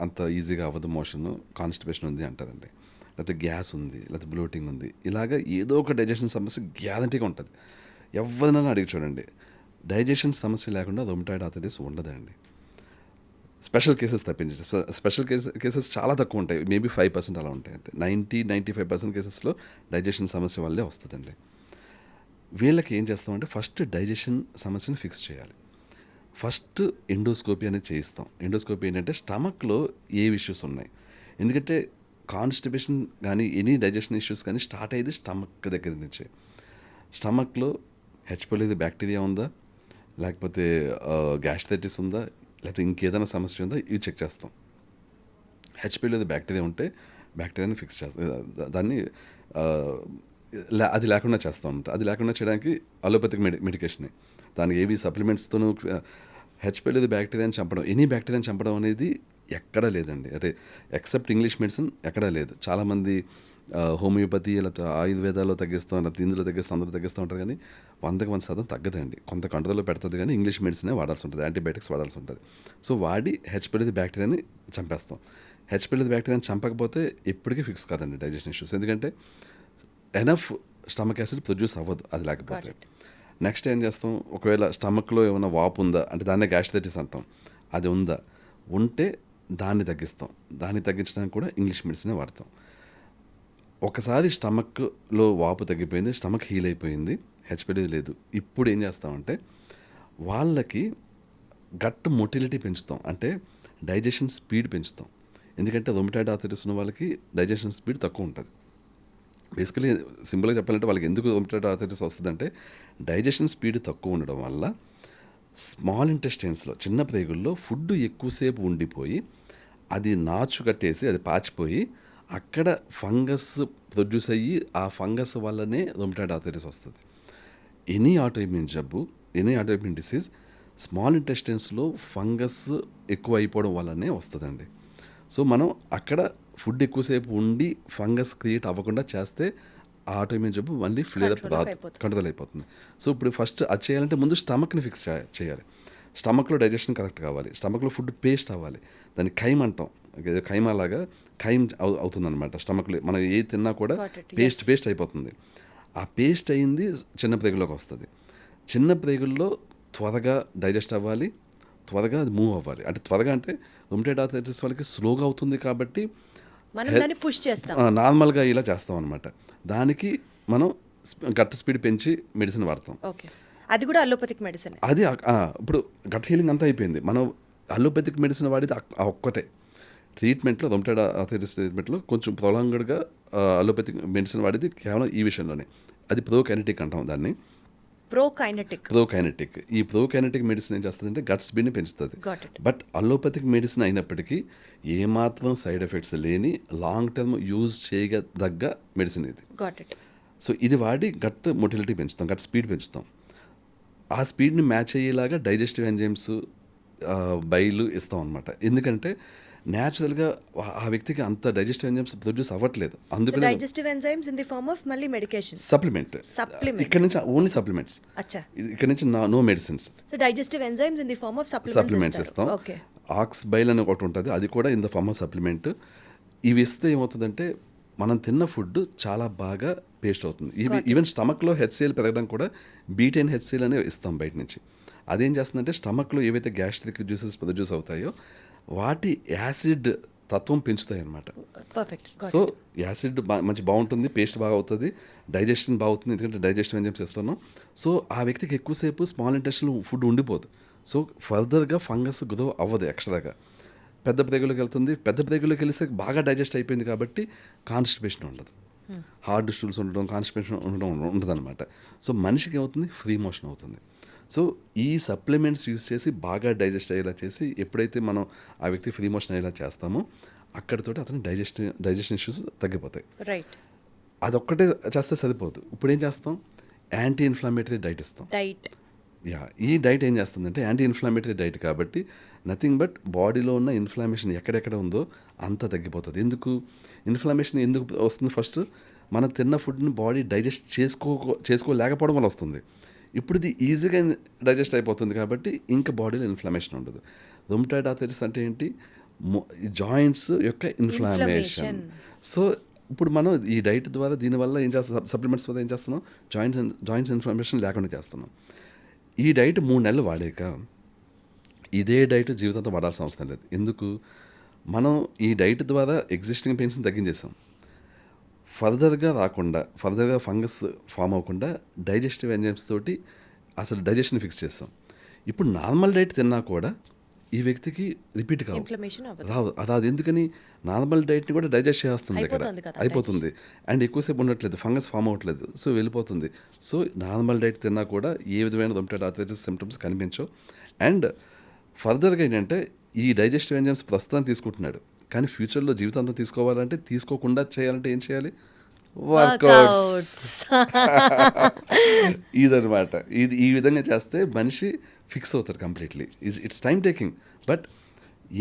అంత ఈజీగా అవ్వదు, మోషన్ కాన్స్టిపేషన్ ఉంది అంటదండి, లేకపోతే గ్యాస్ ఉంది, లేకపోతే బ్లోటింగ్ ఉంది, ఇలాగ ఏదో ఒక డైజెషన్ సమస్య గ్యారంటీగా ఉంటుంది. ఎవరినైనా అడిగి చూడండి, డైజెషన్ సమస్య లేకుండా రుమటాయిడ్ ఆర్థరైటిస్ ఉండదండి. స్పెషల్ కేసెస్ తప్పించి, స్పెషల్ కేసెస్ చాలా తక్కువ ఉంటాయి, మేబీ 5% అలా ఉంటాయి అంతే. 90-95% కేసెస్లో డైజెషన్ సమస్య వల్లే వస్తుందండి. వీళ్ళకి ఏం చేస్తామంటే ఫస్ట్ డైజెషన్ సమస్యను ఫిక్స్ చేయాలి. ఫస్ట్ ఎండోస్కోపీ అనేది చేయిస్తాం. ఎండోస్కోపీ ఏంటంటే స్టమక్లో ఏ ఇష్యూస్ ఉన్నాయి, ఎందుకంటే కాన్స్టిపేషన్ కానీ ఎనీ డైజెషన్ ఇష్యూస్ కానీ స్టార్ట్ అయ్యేది స్టమక్ దగ్గర నుంచి. స్టమక్లో హెచ్పైలోరీ బ్యాక్టీరియా ఉందా, లేకపోతే గ్యాస్ట్రైటిస్ ఉందా, లేకపోతే ఇంకేదైనా సమస్య ఉందా, ఇవి చెక్ చేస్తాం. హెచ్పైలోరీ బ్యాక్టీరియా ఉంటే బ్యాక్టీరియాని ఫిక్స్ చేస్తాం, దాన్ని అది లేకుండా చేస్తూ ఉంటాం. అది లేకుండా చేయడానికి అలోపతిక్ మెడికేషనే, దానికి ఏవి సప్లిమెంట్స్తోనూ హెచ్పైలోరీ బ్యాక్టీరియాని చంపడం, ఎనీ బ్యాక్టీరియాని చంపడం అనేది ఎక్కడా లేదండి. అంటే ఎక్సెప్ట్ ఇంగ్లీష్ మెడిసిన్ ఎక్కడా లేదు. చాలామంది హోమియోపతి లేకపోతే ఆయుర్వేదాల్లో తగ్గిస్తాం, లేకపోతే ఇందులో తగ్గిస్తాం, అందులో తగ్గిస్తూ ఉంటారు, కానీ 100% తగ్గదండి. కొంత కంట్రోల్లో పెడుతుంది, కానీ ఇంగ్లీష్ మెడిసినే వాడాల్సి ఉంటుంది, యాంటీబయాటిక్స్ వాడాల్సి ఉంటుంది. సో వాడి హెచ్పైలోరీ బ్యాక్టీరియాని చంపేస్తాం. హెచ్పైలోరీ బ్యాక్టీరియాని చంపకపోతే ఎప్పటికీ ఫిక్స్ కాదండి డైజెషన్ ఇష్యూస్, ఎందుకంటే ఎనఫ్ స్టమక్ యాసిడ్ ప్రొడ్యూస్ అవ్వదు అది లేకపోతే. నెక్స్ట్ ఏం చేస్తాం, ఒకవేళ స్టమక్లో ఏమైనా వాపు ఉందా అంటే దాన్నే గ్యాస్ట్రైటిస్ అంటాం, అది ఉంటే దాన్ని తగ్గిస్తాం. దాన్ని తగ్గించడానికి కూడా ఇంగ్లీష్ మెడిసినే వాడతాం. ఒకసారి స్టమక్లో వాపు తగ్గిపోయింది, స్టమక్ హీల్ అయిపోయింది, హెచ్పైలోరీ లేదు, ఇప్పుడు ఏం చేస్తామంటే వాళ్ళకి గట్ మొటిలిటీ పెంచుతాం, అంటే డైజెషన్ స్పీడ్ పెంచుతాం. ఎందుకంటే రుమటాయిడ్ ఆర్థరైటిస్ ఉన్న వాళ్ళకి డైజెషన్ స్పీడ్ తక్కువ ఉంటుంది. బేసికలీ సింపుల్గా చెప్పాలంటే వాళ్ళకి ఎందుకు రుమటాయిడ్ ఆర్థరైటిస్ వస్తుందంటే డైజెషన్ స్పీడ్ తక్కువ ఉండడం వల్ల స్మాల్ ఇంటెస్టైన్స్లో, చిన్న ప్రేగుల్లో ఫుడ్ ఎక్కువసేపు ఉండిపోయి అది నాచు కట్టేసి అది పాచిపోయి అక్కడ ఫంగస్ ప్రొడ్యూస్ అయ్యి ఆ ఫంగస్ వల్లనే రుమటాయిడ్ ఆర్థరైటిస్ వస్తుంది. ఎనీ ఆటోఇమ్యూన్ జబ్బు, ఎనీ ఆటోఇమ్యూన్ డిసీజ్ స్మాల్ ఇంటెస్టైన్స్లో ఫంగస్ ఎక్కువ అయిపోవడం వల్లనే వస్తుందండి. సో మనం అక్కడ ఫుడ్ ఎక్కువసేపు ఉండి ఫంగస్ క్రియేట్ అవ్వకుండా చేస్తే ఆ ఆటోఇమ్యూన్ జబ్బు మళ్ళీ ఫ్లేరప్ రాదు, కంట్రోల్ అయిపోతుంది. సో ఇప్పుడు ఫస్ట్ అది చేయాలంటే ముందు స్టమక్ని ఫిక్స్ చేయాలి. స్టమక్లో డైజెషన్ కరెక్ట్ కావాలి, స్టమక్లో ఫుడ్ పేస్ట్ అవ్వాలి, దాన్ని ఖైమ్ అంటాం, ఖైమా లాగా ఖైమ్ అవుతుందన్నమాట. స్టమక్లో మనం ఏ తిన్నా కూడా పేస్ట్ అయిపోతుంది. ఆ పేస్ట్ అయింది చిన్న ప్రేగుల్లోకి వస్తుంది. చిన్న ప్రేగుల్లో త్వరగా డైజెస్ట్ అవ్వాలి, త్వరగా అది మూవ్ అవ్వాలి. అంటే త్వరగా అంటే రుమటైడ్ ఆర్థరైటిస్ వాళ్ళకి స్లోగా అవుతుంది కాబట్టి మనం దాన్ని పుష్ చేస్తాం. నార్మల్గా ఇలా చేస్తాం అనమాట. దానికి మనం గట్ స్పీడ్ పెంచి మెడిసిన్ వాడతాం. ఓకే, అది కూడా అలోపతిక్ మెడిసిన్. అది ఇప్పుడు గట్ హీలింగ్ అంతా అయిపోయింది. మనం అలోపతిక్ మెడిసిన్ వాడితే ఆ ఒక్కటే ట్రీట్మెంట్లో, రొమటైడ్ ఆర్థరైటిస్ ట్రీట్మెంట్లో కొంచెం ప్రొలాంగ్డ్గా అలోపతిక్ మెడిసిన్ వాడేది కేవలం ఈ విషయంలోనే. అది ప్రోకైనెటిక్ అంటాం దాన్ని. ప్రోకైనెటిక్. ఈ ప్రోకైనెటిక్ మెడిసిన్ ఏం చేస్తుందంటే గట్ స్పీడ్ని పెంచుతుంది. బట్ అలోపతిక్ మెడిసిన్ అయినప్పటికీ ఏమాత్రం సైడ్ ఎఫెక్ట్స్ లేని లాంగ్ టర్మ్ యూజ్ చేయదగ్గ మెడిసిన్ ఇది. సో ఇది వాడి గట్ మొటిలిటీ పెంచుతాం, గట్ స్పీడ్ పెంచుతాం. ఆ స్పీడ్ని మ్యాచ్ అయ్యేలాగా డైజెస్టివ్ ఎంజైమ్స్ బైలు ఇస్తాం అనమాట. ఎందుకంటే న్యాచురల్గా ఆ వ్యక్తికి అంత డైజెస్టివ్ ఎంజైమ్స్ ప్రొడ్యూస్ అవ్వట్లేదు. అందుకని digestive enzymes in the form of మళ్ళీ మెడికేషన్, సప్లిమెంట్. ఇక్కడ నుంచి ఓన్లీ సప్లిమెంట్స్, ఇక్కడ నుంచి no medicines. So digestive enzymes in the form of supplements ఇస్తాం. ఆక్స్ బైల్ అని ఒకటి ఉంటుంది, అది కూడా in the form of supplement. ఇవి ఇస్తే ఏమవుతుందంటే మనం తిన్న ఫుడ్ చాలా బాగా పేస్ట్ అవుతుంది. ఈవెన్ స్టమక్లో హెచ్సిఎల్ పెరగడం కూడా బీటెన్ హెచ్సిఎల్ అనే ఇస్తాం బయట నుంచి. అదేం చేస్తుందంటే స్టమక్లో ఏవైతే గ్యాస్ట్రిక్ జ్యూసెస్ ప్రొడ్యూస్ అవుతాయో వాటి యాసిడ్ తత్వం పెంచుతాయి అన్నమాట. సో యాసిడ్ మంచి బాగుంటుంది, పేస్ట్ బాగా అవుతుంది, డైజెషన్ బాగుంటుంది, ఎందుకంటే డైజెషన్ ఎంజైమ్స్ చేస్తున్నాం. సో ఆ వ్యక్తికి ఎక్కువసేపు స్మాల్ ఇంటెస్టైన్ ఫుడ్ ఉండిపోదు. సో ఫర్దర్గా ఫంగస్ గ్రో అవ్వదు ఎక్స్ట్రాగా. పెద్ద ప్రేగులోకి వెళ్తుంది. పెద్ద ప్రేగులోకి వెళ్ళిస్తే బాగా డైజెస్ట్ అయిపోయింది కాబట్టి కాన్స్టిపేషన్ ఉండదు, హార్డ్ స్టూల్స్ ఉండడం, కాన్స్టిపేషన్ ఉండడం ఉండదు అనమాట. సో మనిషికి ఏమవుతుంది, ఫ్రీ మోషన్ అవుతుంది. సో ఈ సప్లిమెంట్స్ యూస్ చేసి బాగా డైజెస్ట్ అయ్యేలా చేసి ఎప్పుడైతే మనం ఆ వ్యక్తి ఫ్రీ మోషన్ అయ్యేలా చేస్తామో అక్కడితోటి అతని డైజెషన్ ఇష్యూస్ తగ్గిపోతాయి. రైట్. అదొక్కటే చేస్తే సరిపోదు. ఇప్పుడు ఏం చేస్తాం, యాంటీ ఇన్ఫ్లమేటరీ డైట్ ఇస్తాం. ఈ డైట్ ఏం చేస్తుందంటే యాంటీ ఇన్ఫ్లమేటరీ డైట్ కాబట్టి నథింగ్ బట్ బాడీలో ఉన్న ఇన్ఫ్లమేషన్ ఎక్కడెక్కడ ఉందో అంత తగ్గిపోతుంది. ఎందుకు ఇన్ఫ్లమేషన్ ఎందుకు వస్తుంది? ఫస్ట్ మనం తిన్న ఫుడ్ని బాడీ డైజెస్ట్ చేసుకోలేకపోవడం వల్ల వస్తుంది. ఇప్పుడు ఇది ఈజీగా డైజెస్ట్ అయిపోతుంది కాబట్టి ఇంకా బాడీలో ఇన్ఫ్లమేషన్ ఉండదు. రుమటైడ్ ఆర్థరైటిస్ అంటే ఏంటి, జాయింట్స్ యొక్క ఇన్ఫ్లమేషన్. సో ఇప్పుడు మనం ఈ డైట్ ద్వారా దీనివల్ల ఏం చేస్తాం, సప్లిమెంట్స్ ద్వారా ఏం చేస్తున్నాం, జాయింట్స్ ఇన్ఫ్లమేషన్ లేకుండా చేస్తున్నాం. ఈ డైట్ 3 నెలలు వాడాక ఇదే డైట్ జీవితంతో వాడాల్సిన అవసరం లేదు. ఎందుకు, మనం ఈ డైట్ ద్వారా ఎగ్జిస్టింగ్ పెయిన్స్ని తగ్గించేసాం. ఫర్దర్గా ఫంగస్ ఫామ్ అవ్వకుండా డైజెస్టివ్ ఎంజైమ్స్ తోటి అసలు డైజెషన్ ఫిక్స్ చేస్తాం. ఇప్పుడు నార్మల్ డైట్ తిన్నా కూడా ఈ వ్యక్తికి రిపీట్ రావు. అది ఎందుకని, నార్మల్ డైట్ని కూడా డైజెస్ట్ చేస్తుంది, ఇక్కడ అయిపోతుంది అండ్ ఎక్కువసేపు ఉండట్లేదు, ఫంగస్ ఫామ్ అవ్వట్లేదు, సో వెళ్ళిపోతుంది. సో నార్మల్ డైట్ తిన్నా కూడా ఏ విధమైన రుమటైడ్ ఆర్థరైటిస్ సిమ్టమ్స్ కనిపించవు. అండ్ ఫర్దర్గా ఏంటంటే ఈ డైజెస్టివ్ ఎంజైమ్స్ ప్రస్తుతం తీసుకుంటున్నాడు, కానీ ఫ్యూచర్లో జీవితాంతం తీసుకోవాలంటే, తీసుకోకుండా చేయాలంటే ఏం చేయాలి, వర్కౌట్స్. ఇదనమాట. ఈ విధంగా చేస్తే మనిషి ఫిక్స్ అవుతారు completely. It's time taking, but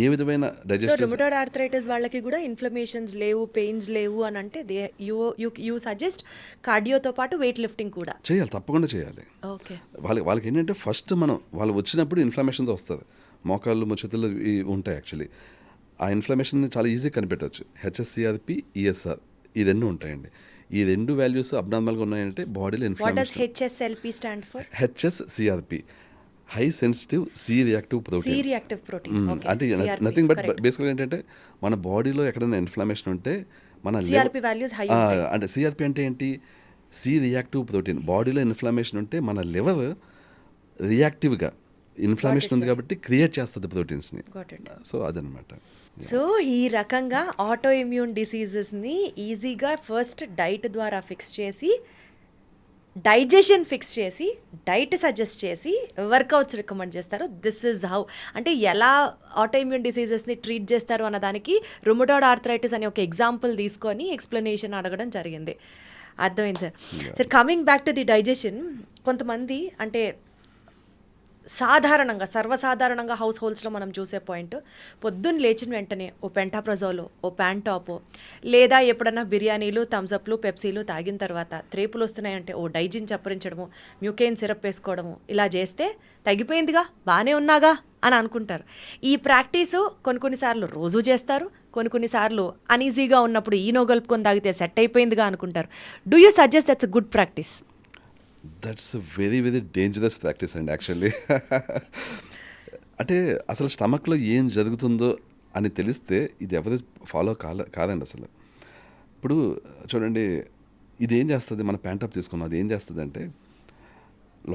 ఏ విధమైన డైజెస్టివ్. రుమటాయిడ్ ఆర్థరైటిస్ వాళ్ళకి కూడా ఇన్ఫ్లమేషన్స్ లేవు, పెయిన్స్ లేవు అని అంటే యూ సజెస్ట్ కార్డియోతో పాటు వెయిట్ లిఫ్టింగ్ కూడా చేయాలి, తప్పకుండా చేయాలి. ఓకే. వాళ్ళకి ఏంటంటే ఫస్ట్ వాళ్ళు వచ్చినప్పుడు ఇన్ఫ్లమేషన్తో వస్తుంది, మోకాళ్ళు చేతులు ఉంటాయి. యాక్చువల్లీ ఆ ఇన్ఫ్లమేషన్ని చాలా ఈజీగా కనిపెట్టవచ్చు. హెచ్ఎస్సిఆర్పి, ఈఎస్ఆర్ ఈ 2 ఉంటాయండి. ఈ 2 వాల్యూస్ అబ్నార్మల్గా ఉన్నాయంటే బాడీలో inflammation. HSLP stand for HSCRP, high sensitive C reactive protein. అంటే నథింగ్ బట్ బేసిక్గా ఏంటంటే మన బాడీలో ఎక్కడైనా ఇన్ఫ్లమేషన్ ఉంటే మన అంటే సిఆర్పి అంటే ఏంటి, సి రియాక్టివ్ ప్రోటీన్. బాడీలో ఇన్ఫ్లమేషన్ ఉంటే మన లివర్ రియాక్టివ్గా, ఇన్ఫ్లమేషన్ ఉంది కాబట్టి క్రియేట్ చేస్తుంది ప్రోటీన్స్ని. సో అదనమాట. సో ఈ రకంగా ఆటో ఇమ్యూన్ డిసీజెస్ని ఈజీగా ఫస్ట్ డైట్ ద్వారా ఫిక్స్ చేసి, డైజెషన్ ఫిక్స్ చేసి, డైట్ సజెస్ట్ చేసి, వర్కౌట్స్ రికమెండ్ చేస్తారు. దిస్ ఈజ్ హౌ, అంటే ఎలా ఆటో ఇమ్యూన్ డిసీజెస్ని ట్రీట్ చేస్తారు అన్నదానికి రుమటాయిడ్ ఆర్థరైటిస్ అనే ఒక ఎగ్జాంపుల్ తీసుకొని ఎక్స్ప్లెనేషన్ అడగడం జరిగింది. అర్థమైంది sir. Sir, coming back to the digestion, కొంతమంది అంటే సర్వసాధారణంగా హౌస్ హోల్డ్స్లో మనం చూసే పాయింట్, పొద్దున్న లేచిన వెంటనే ఓ పెంటాప్రజోలో, ఓ ప్యాంటాపో, లేదా ఎప్పుడన్నా బిర్యానీలు, థమ్స్అప్లు, పెప్సీలు తాగిన తర్వాత త్రేపులు వస్తున్నాయంటే ఓ డైజిన్ చప్పరించడము, మ్యూకెయిన్ సిరప్ వేసుకోవడము, ఇలా చేస్తే తగ్గిపోయిందిగా, బాగానే ఉన్నాగా అని అనుకుంటారు. ఈ ప్రాక్టీసు కొన్నిసార్లు రోజు చేస్తారు, కొన్నిసార్లు అనీజీగా ఉన్నప్పుడు ఈనో కలుపుకొని తాగితే సెట్ అయిపోయిందిగా అనుకుంటారు. Do you suggest that's a good practice? That's very very dangerous practice అండి యాక్చువల్లీ. అంటే అసలు స్టమక్లో ఏం జరుగుతుందో అని తెలిస్తే ఇది ఎవరు ఫాలో కాదండి అసలు. ఇప్పుడు చూడండి, ఇది ఏం చేస్తుంది, మన ప్యాంటప్ తీసుకున్నాం, అది ఏం చేస్తుంది అంటే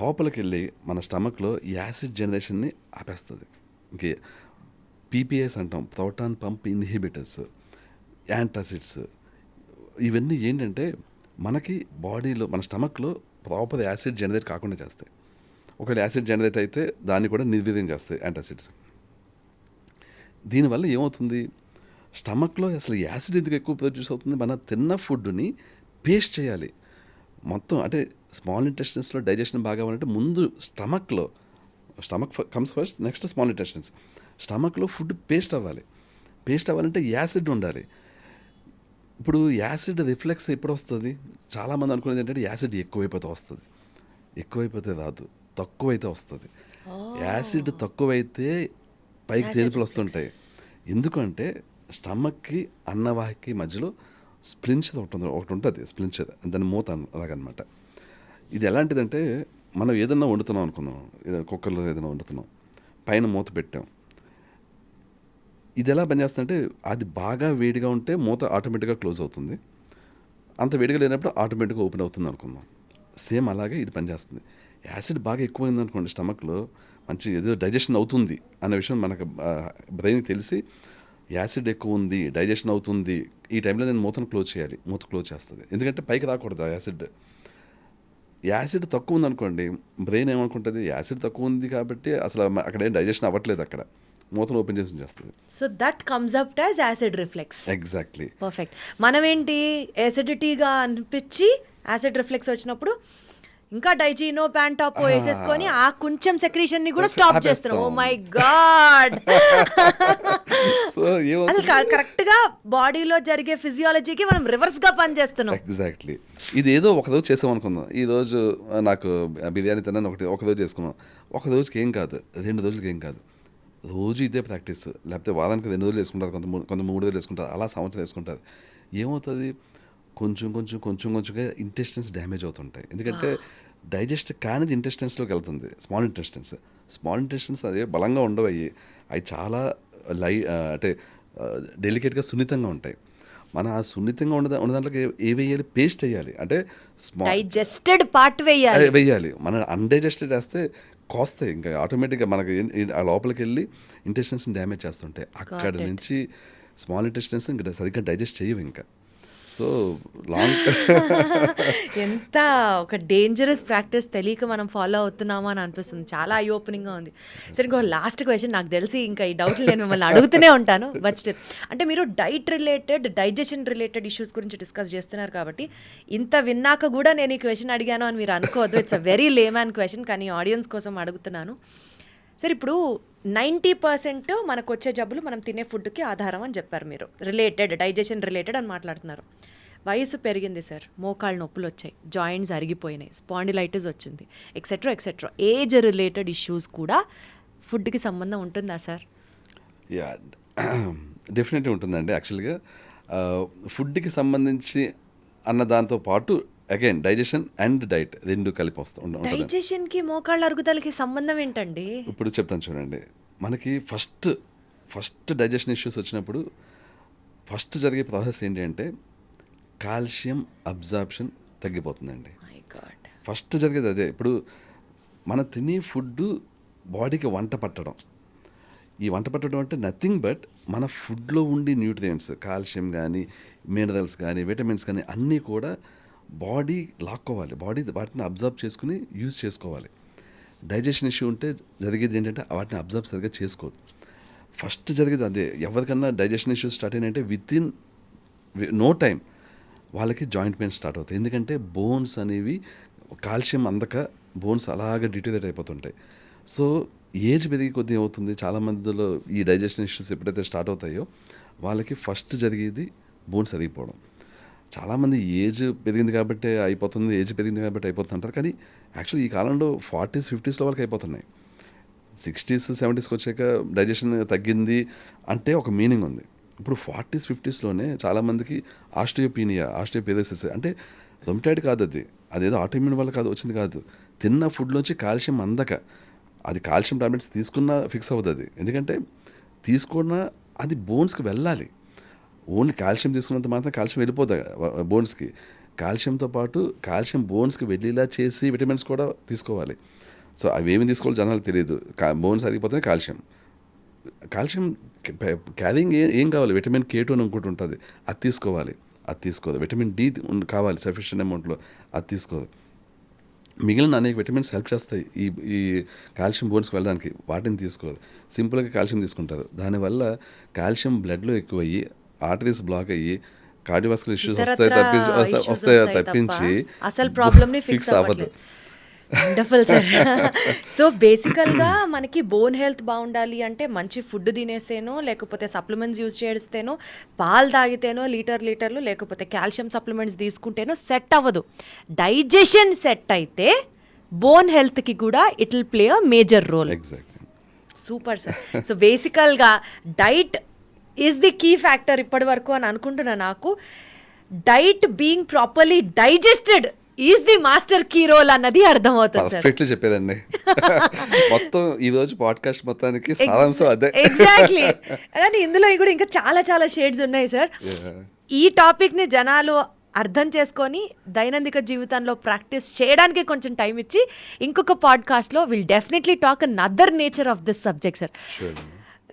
లోపలికి వెళ్ళి మన స్టమక్లో యాసిడ్ జనరేషన్ని ఆపేస్తుంది. ఇంకే పీపీఎస్ అంటాం, ప్రోటాన్ పంప్ ఇన్హిబిటర్స్, యాంటాసిడ్స్, ఇవన్నీ ఏంటంటే మనకి బాడీలో మన స్టమక్లో ప్రాపర్ యాసిడ్ జనరేట్ కాకుండా చేస్తాయి. ఒకవేళ యాసిడ్ జనరేట్ అయితే దాన్ని కూడా నిర్వీర్యం చేస్తాయి యాంటాసిడ్స్. దీనివల్ల ఏమవుతుంది, స్టమక్లో అసలు యాసిడ్ ఎందుకు ఎక్కువ ప్రొడ్యూస్ అవుతుంది, మన తిన్న ఫుడ్ని పేస్ట్ చేయాలి మొత్తం. అంటే స్మాల్ ఇంటెస్టైన్స్లో డైజెషన్ బాగా అవ్వాలంటే ముందు stomach comes first, next small intestines. స్టమక్లో ఫుడ్ పేస్ట్ అవ్వాలి. పేస్ట్ అవ్వాలంటే యాసిడ్ ఉండాలి. ఇప్పుడు యాసిడ్ రిఫ్లెక్స్ ఎప్పుడు వస్తుంది, చాలామంది అనుకునేది ఏంటంటే యాసిడ్ ఎక్కువైపోతే వస్తుంది. ఎక్కువైపోతే రాదు, తక్కువైతే వస్తుంది. యాసిడ్ తక్కువైతే పైకి తేలిపులు వస్తుంటాయి. ఎందుకంటే స్టమక్కి అన్నవాహికి మధ్యలో స్ప్లించర్ ఒకటి ఉంటుంది, స్ప్లించర్, దాని మూత అలాగనమాట. ఇది ఎలాంటిదంటే మనం ఏదన్నా వండుతున్నాం అనుకుందాం, ఏదైనా కుక్కర్లో ఏదైనా వండుతున్నాం, పైన మూత పెట్టాం. ఇది ఎలా పనిచేస్తుందంటే అది బాగా వేడిగా ఉంటే మూత ఆటోమేటిక్గా క్లోజ్ అవుతుంది, అంత వేడిగా లేనప్పుడు ఆటోమేటిక్గా ఓపెన్ అవుతుంది అనుకుందాం. సేమ్ అలాగే ఇది పనిచేస్తుంది. యాసిడ్ బాగా ఎక్కువైంది అనుకోండి స్టమక్లో, మంచి ఏదో డైజెషన్ అవుతుంది అనే విషయం మనకు బ్రెయిన్కి తెలిసి యాసిడ్ ఎక్కువ ఉంది, డైజెషన్ అవుతుంది, ఈ టైంలో నేను మూతను క్లోజ్ చేయాలి. మూత క్లోజ్ చేస్తుంది, ఎందుకంటే పైకి రాకూడదు యాసిడ్. యాసిడ్ తక్కువ ఉంది అనుకోండి, బ్రెయిన్ ఏమనుకుంటుంది, యాసిడ్ తక్కువ ఉంది కాబట్టి అసలు అక్కడ ఏం డైజెషన్ అవ్వట్లేదు, అక్కడ మూతను ఓపెన్ చేసి చేస్తుంది. So that comes up as acid reflex. Exactly. Perfect. మనం ఏంటి, యాసిడిటీగా అనిపించి యాసిడ్ రిఫ్లెక్స్ వచ్చినప్పుడు ఇంకా డైజీనో ప్యాంటాప్ వేసేసుకొని ఆ కొంచెం సెక్రీషన్ ని కూడా స్టాప్ చేస్తున్నాం. Oh my god. సో అసలు కరెక్ట్ గా బాడీలో జరిగే ఫిజియాలజీకి మనం రివర్స్ గా పని చేస్తున్నాం. ఎగ్జాక్ట్లీ. ఇది ఏదో ఒకరోజు చేసాం అనుకుందాం, ఈ రోజు నాకు బిర్యానీ తిన్నాను ఒక రోజు చేసుకున్నాం, ఒక రోజుకి ఏం కాదు, 2 రోజులకి ఏం కాదు, రోజు ఇదే ప్రాక్టీస్. లేకపోతే వారానికి 2 రోజులు వేసుకుంటారు, కొంత 3 రోజులు వేసుకుంటారు, అలా సంవత్సరం వేసుకుంటారు. ఏమవుతుంది, కొంచెంగా ఇంటెస్టైన్స్ డ్యామేజ్ అవుతుంటాయి. ఎందుకంటే డైజెస్ట్ కానిది ఇంటెస్టైన్స్లోకి వెళ్తుంది, స్మాల్ ఇంటెస్టైన్స్ అదే బలంగా ఉండవు, అవి చాలా అంటే డెలికేట్గా సున్నితంగా ఉంటాయి. మన ఆ సున్నితంగా ఉన్న దాంట్లోకి ఏ వేయాలి, పేస్ట్ వేయాలి, అంటే డైజెస్టెడ్ పార్ట్ వేయాలి. మన అన్డైజెస్టెడ్ వేస్తే కోస్తాయి, ఇంకా ఆటోమేటిక్గా మనకి ఆ లోపలికి వెళ్ళి ఇంటెస్టైన్స్ని డ్యామేజ్ చేస్తుంటాయి. అక్కడ నుంచి స్మాల్ ఇంటెస్టైన్స్ ఇంకా సరిగ్గా డైజెస్ట్ చేయవు ఇంకా. సో లాంగ్ ఎంత ఒక డేంజరస్ ప్రాక్టీస్ తెలియక మనం ఫాలో అవుతున్నామా అని అనిపిస్తుంది. చాలా ఐ ఓపెనింగ్గా ఉంది. సరే, ఇంకో లాస్ట్ క్వశ్చన్. నాకు తెలిసి ఇంకా ఈ డౌట్లు నేను మిమ్మల్ని అడుగుతూనే ఉంటాను, బట్ స్టిల్, అంటే మీరు diet related, digestion related issues గురించి డిస్కస్ చేస్తున్నారు కాబట్టి ఇంత విన్నాక కూడా నేను ఈ క్వశ్చన్ అడిగాను అని మీరు అనుకోవద్దు. It's a very layman question, కానీ ఆడియన్స్ కోసం అడుగుతున్నాను. సరే, ఇప్పుడు 90% మనకు వచ్చే జబ్బులు మనం తినే ఫుడ్కి ఆధారం అని చెప్పారు మీరు, డైజెషన్ రిలేటెడ్ అని మాట్లాడుతున్నారు. వయసు పెరిగింది సార్, మోకాళ్ళ నొప్పులు వచ్చాయి, జాయింట్స్ అరిగిపోయినాయి, స్పాండిలైటిస్ వచ్చింది, ఎక్సెట్రా. ఏజ్ రిలేటెడ్ ఇష్యూస్ కూడా ఫుడ్కి సంబంధం ఉంటుందా సార్? యా, డెఫినెట్గా ఉంటుందండి. యాక్చువల్గా ఫుడ్కి సంబంధించి అన్న దాంతో పాటు అగైన్ డైజెషన్ అండ్ డైట్ రెండు కలిపి వస్తుంది. డైజెషన్కి మోకాళ్ళ అరుగుదలకి సంబంధం ఏంటండి? ఇప్పుడు చెప్తాను చూడండి. మనకి ఫస్ట్ డైజెషన్ ఇష్యూస్ వచ్చినప్పుడు ఫస్ట్ జరిగే ప్రాసెస్ ఏంటి అంటే కాల్షియం అబ్జార్ప్షన్ తగ్గిపోతుందండి. ఫస్ట్ జరిగేది అదే. ఇప్పుడు మన తినే ఫుడ్ బాడీకి వంట పట్టడం. ఈ వంట పట్టడం అంటే నథింగ్ బట్ మన ఫుడ్లో ఉండే న్యూట్రియంట్స్, కాల్షియం కానీ, మినరల్స్ కానీ, విటమిన్స్ కానీ అన్నీ కూడా బాడీ లాక్కోవాలి, బాడీ వాటిని అబ్జర్వ్ చేసుకుని యూజ్ చేసుకోవాలి. డైజెషన్ ఇష్యూ ఉంటే జరిగేది ఏంటంటే వాటిని అబ్జర్వ్ సరిగ్గా చేసుకోదు. ఫస్ట్ జరిగేది అదే. ఎవరికన్నా డైజెషన్ ఇష్యూస్ స్టార్ట్ అయినంటే వితిన్ నో టైం వాళ్ళకి జాయింట్ పెయిన్ స్టార్ట్ అవుతాయి. ఎందుకంటే బోన్స్ అనేవి కాల్షియం అందక బోన్స్ అలాగే డిటోరేట్ అయిపోతుంటాయి. సో ఏజ్ పెరిగి కొద్దీ ఏమవుతుంది, చాలామందిలో ఈ డైజెషన్ ఇష్యూస్ ఎప్పుడైతే స్టార్ట్ అవుతాయో వాళ్ళకి ఫస్ట్ జరిగేది బోన్స్ అరిగిపోవడం. చాలామంది ఏజ్ పెరిగింది కాబట్టి అయిపోతుంది అంటారు. కానీ యాక్చువల్లీ ఈ కాలంలో 40s, 50s వాళ్ళకి అయిపోతున్నాయి. 60s, 70s వచ్చాక డైజెషన్ తగ్గింది అంటే ఒక మీనింగ్ ఉంది. ఇప్పుడు 40s, 50s చాలామందికి ఆస్టియోపెరోసిస్ అంటే రొమటాయిడ్ కాదు, అదేదో ఆటోఇమ్యూన్ వల్ల వచ్చింది కాదు. తిన్న ఫుడ్లోంచి కాల్షియం అందక, అది కాల్షియం టాబ్లెట్స్ తీసుకున్నా ఫిక్స్ అవ్వదు అది. ఎందుకంటే తీసుకున్న అది బోన్స్కి వెళ్ళాలి. ఓన్లీ కాల్షియం తీసుకున్నంత మాత్రం కాల్షియం వెళ్ళిపోతుంది బోన్స్కి. కాల్షియంతో పాటు కాల్షియం బోన్స్కి వెళ్ళేలా చేసి విటమిన్స్ కూడా తీసుకోవాలి. సో అవి ఏమి తీసుకోవాలి జనాలకు తెలియదు. బోన్స్ అరిగిపోతే కాల్షియం క్యారింగ్ ఏం కావాలి, విటమిన్ K2 అని ఇంకోటి ఉంటుంది, అది తీసుకోవాలి. అది తీసుకోదు. విటమిన్ D కావాలి సఫిషియెంట్ అమౌంట్లో, అది తీసుకోదు. మిగిలిన అనేక విటమిన్స్ హెల్ప్ చేస్తాయి ఈ కాల్షియం బోన్స్కి వెళ్ళడానికి, వాటిని తీసుకోదు. సింపుల్గా కాల్షియం తీసుకుంటారు. దానివల్ల కాల్షియం బ్లడ్లో ఎక్కువయ్యి ఆర్టరీస్ బ్లాక్ అయ్యి కార్డియోవాస్కులర్ ఇష్యూస్ వస్తాయి తప్పించి అసలు ప్రాబ్లమ్ని ఫిక్స్ అవ్వదు. Wonderful sir. సో బేసికల్గా మనకి బోన్ హెల్త్ బాగుండాలి అంటే మంచి ఫుడ్ తినేసేనో, లేకపోతే సప్లిమెంట్స్ యూజ్ చేస్తేనో, పాలు తాగితేనో లీటర్లు, లేకపోతే కాల్షియం సప్లిమెంట్స్ తీసుకుంటేనో సెట్ అవ్వదు. డైజెషన్ సెట్ అయితే బోన్ హెల్త్కి కూడా it will play a major role. Exactly. Super sir. So బేసికల్గా diet is the key factor ఇప్పటి వరకు అని అనుకుంటున్నా. నాకు diet being properly digested is the master key role అన్నది అర్థమవుతుంది సార్. పర్ఫెక్ట్లీ చెప్పేదండి. మొత్తం ఈ రోజు పాడ్కాస్ట్ మొత్తానికి సారాంశం అదే. ఎగ్జాక్ట్లీ. కానీ ఇందులో కూడా ఇంకా చాలా షేడ్స్ ఉన్నాయి సార్. ఈ టాపిక్ని జనాలు అర్థం చేసుకొని దైనందిక జీవితంలో ప్రాక్టీస్ చేయడానికి కొంచెం టైం ఇచ్చి ఇంకొక పాడ్కాస్ట్లో will definitely talk another nature of this subject sir.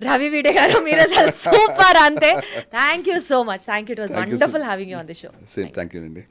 Ravi Veede గారు, మీరు అసలు సూపర్. అంతే. Thank you so much. Thank you. It was wonderful having you on the show. Same. Thank you అండి.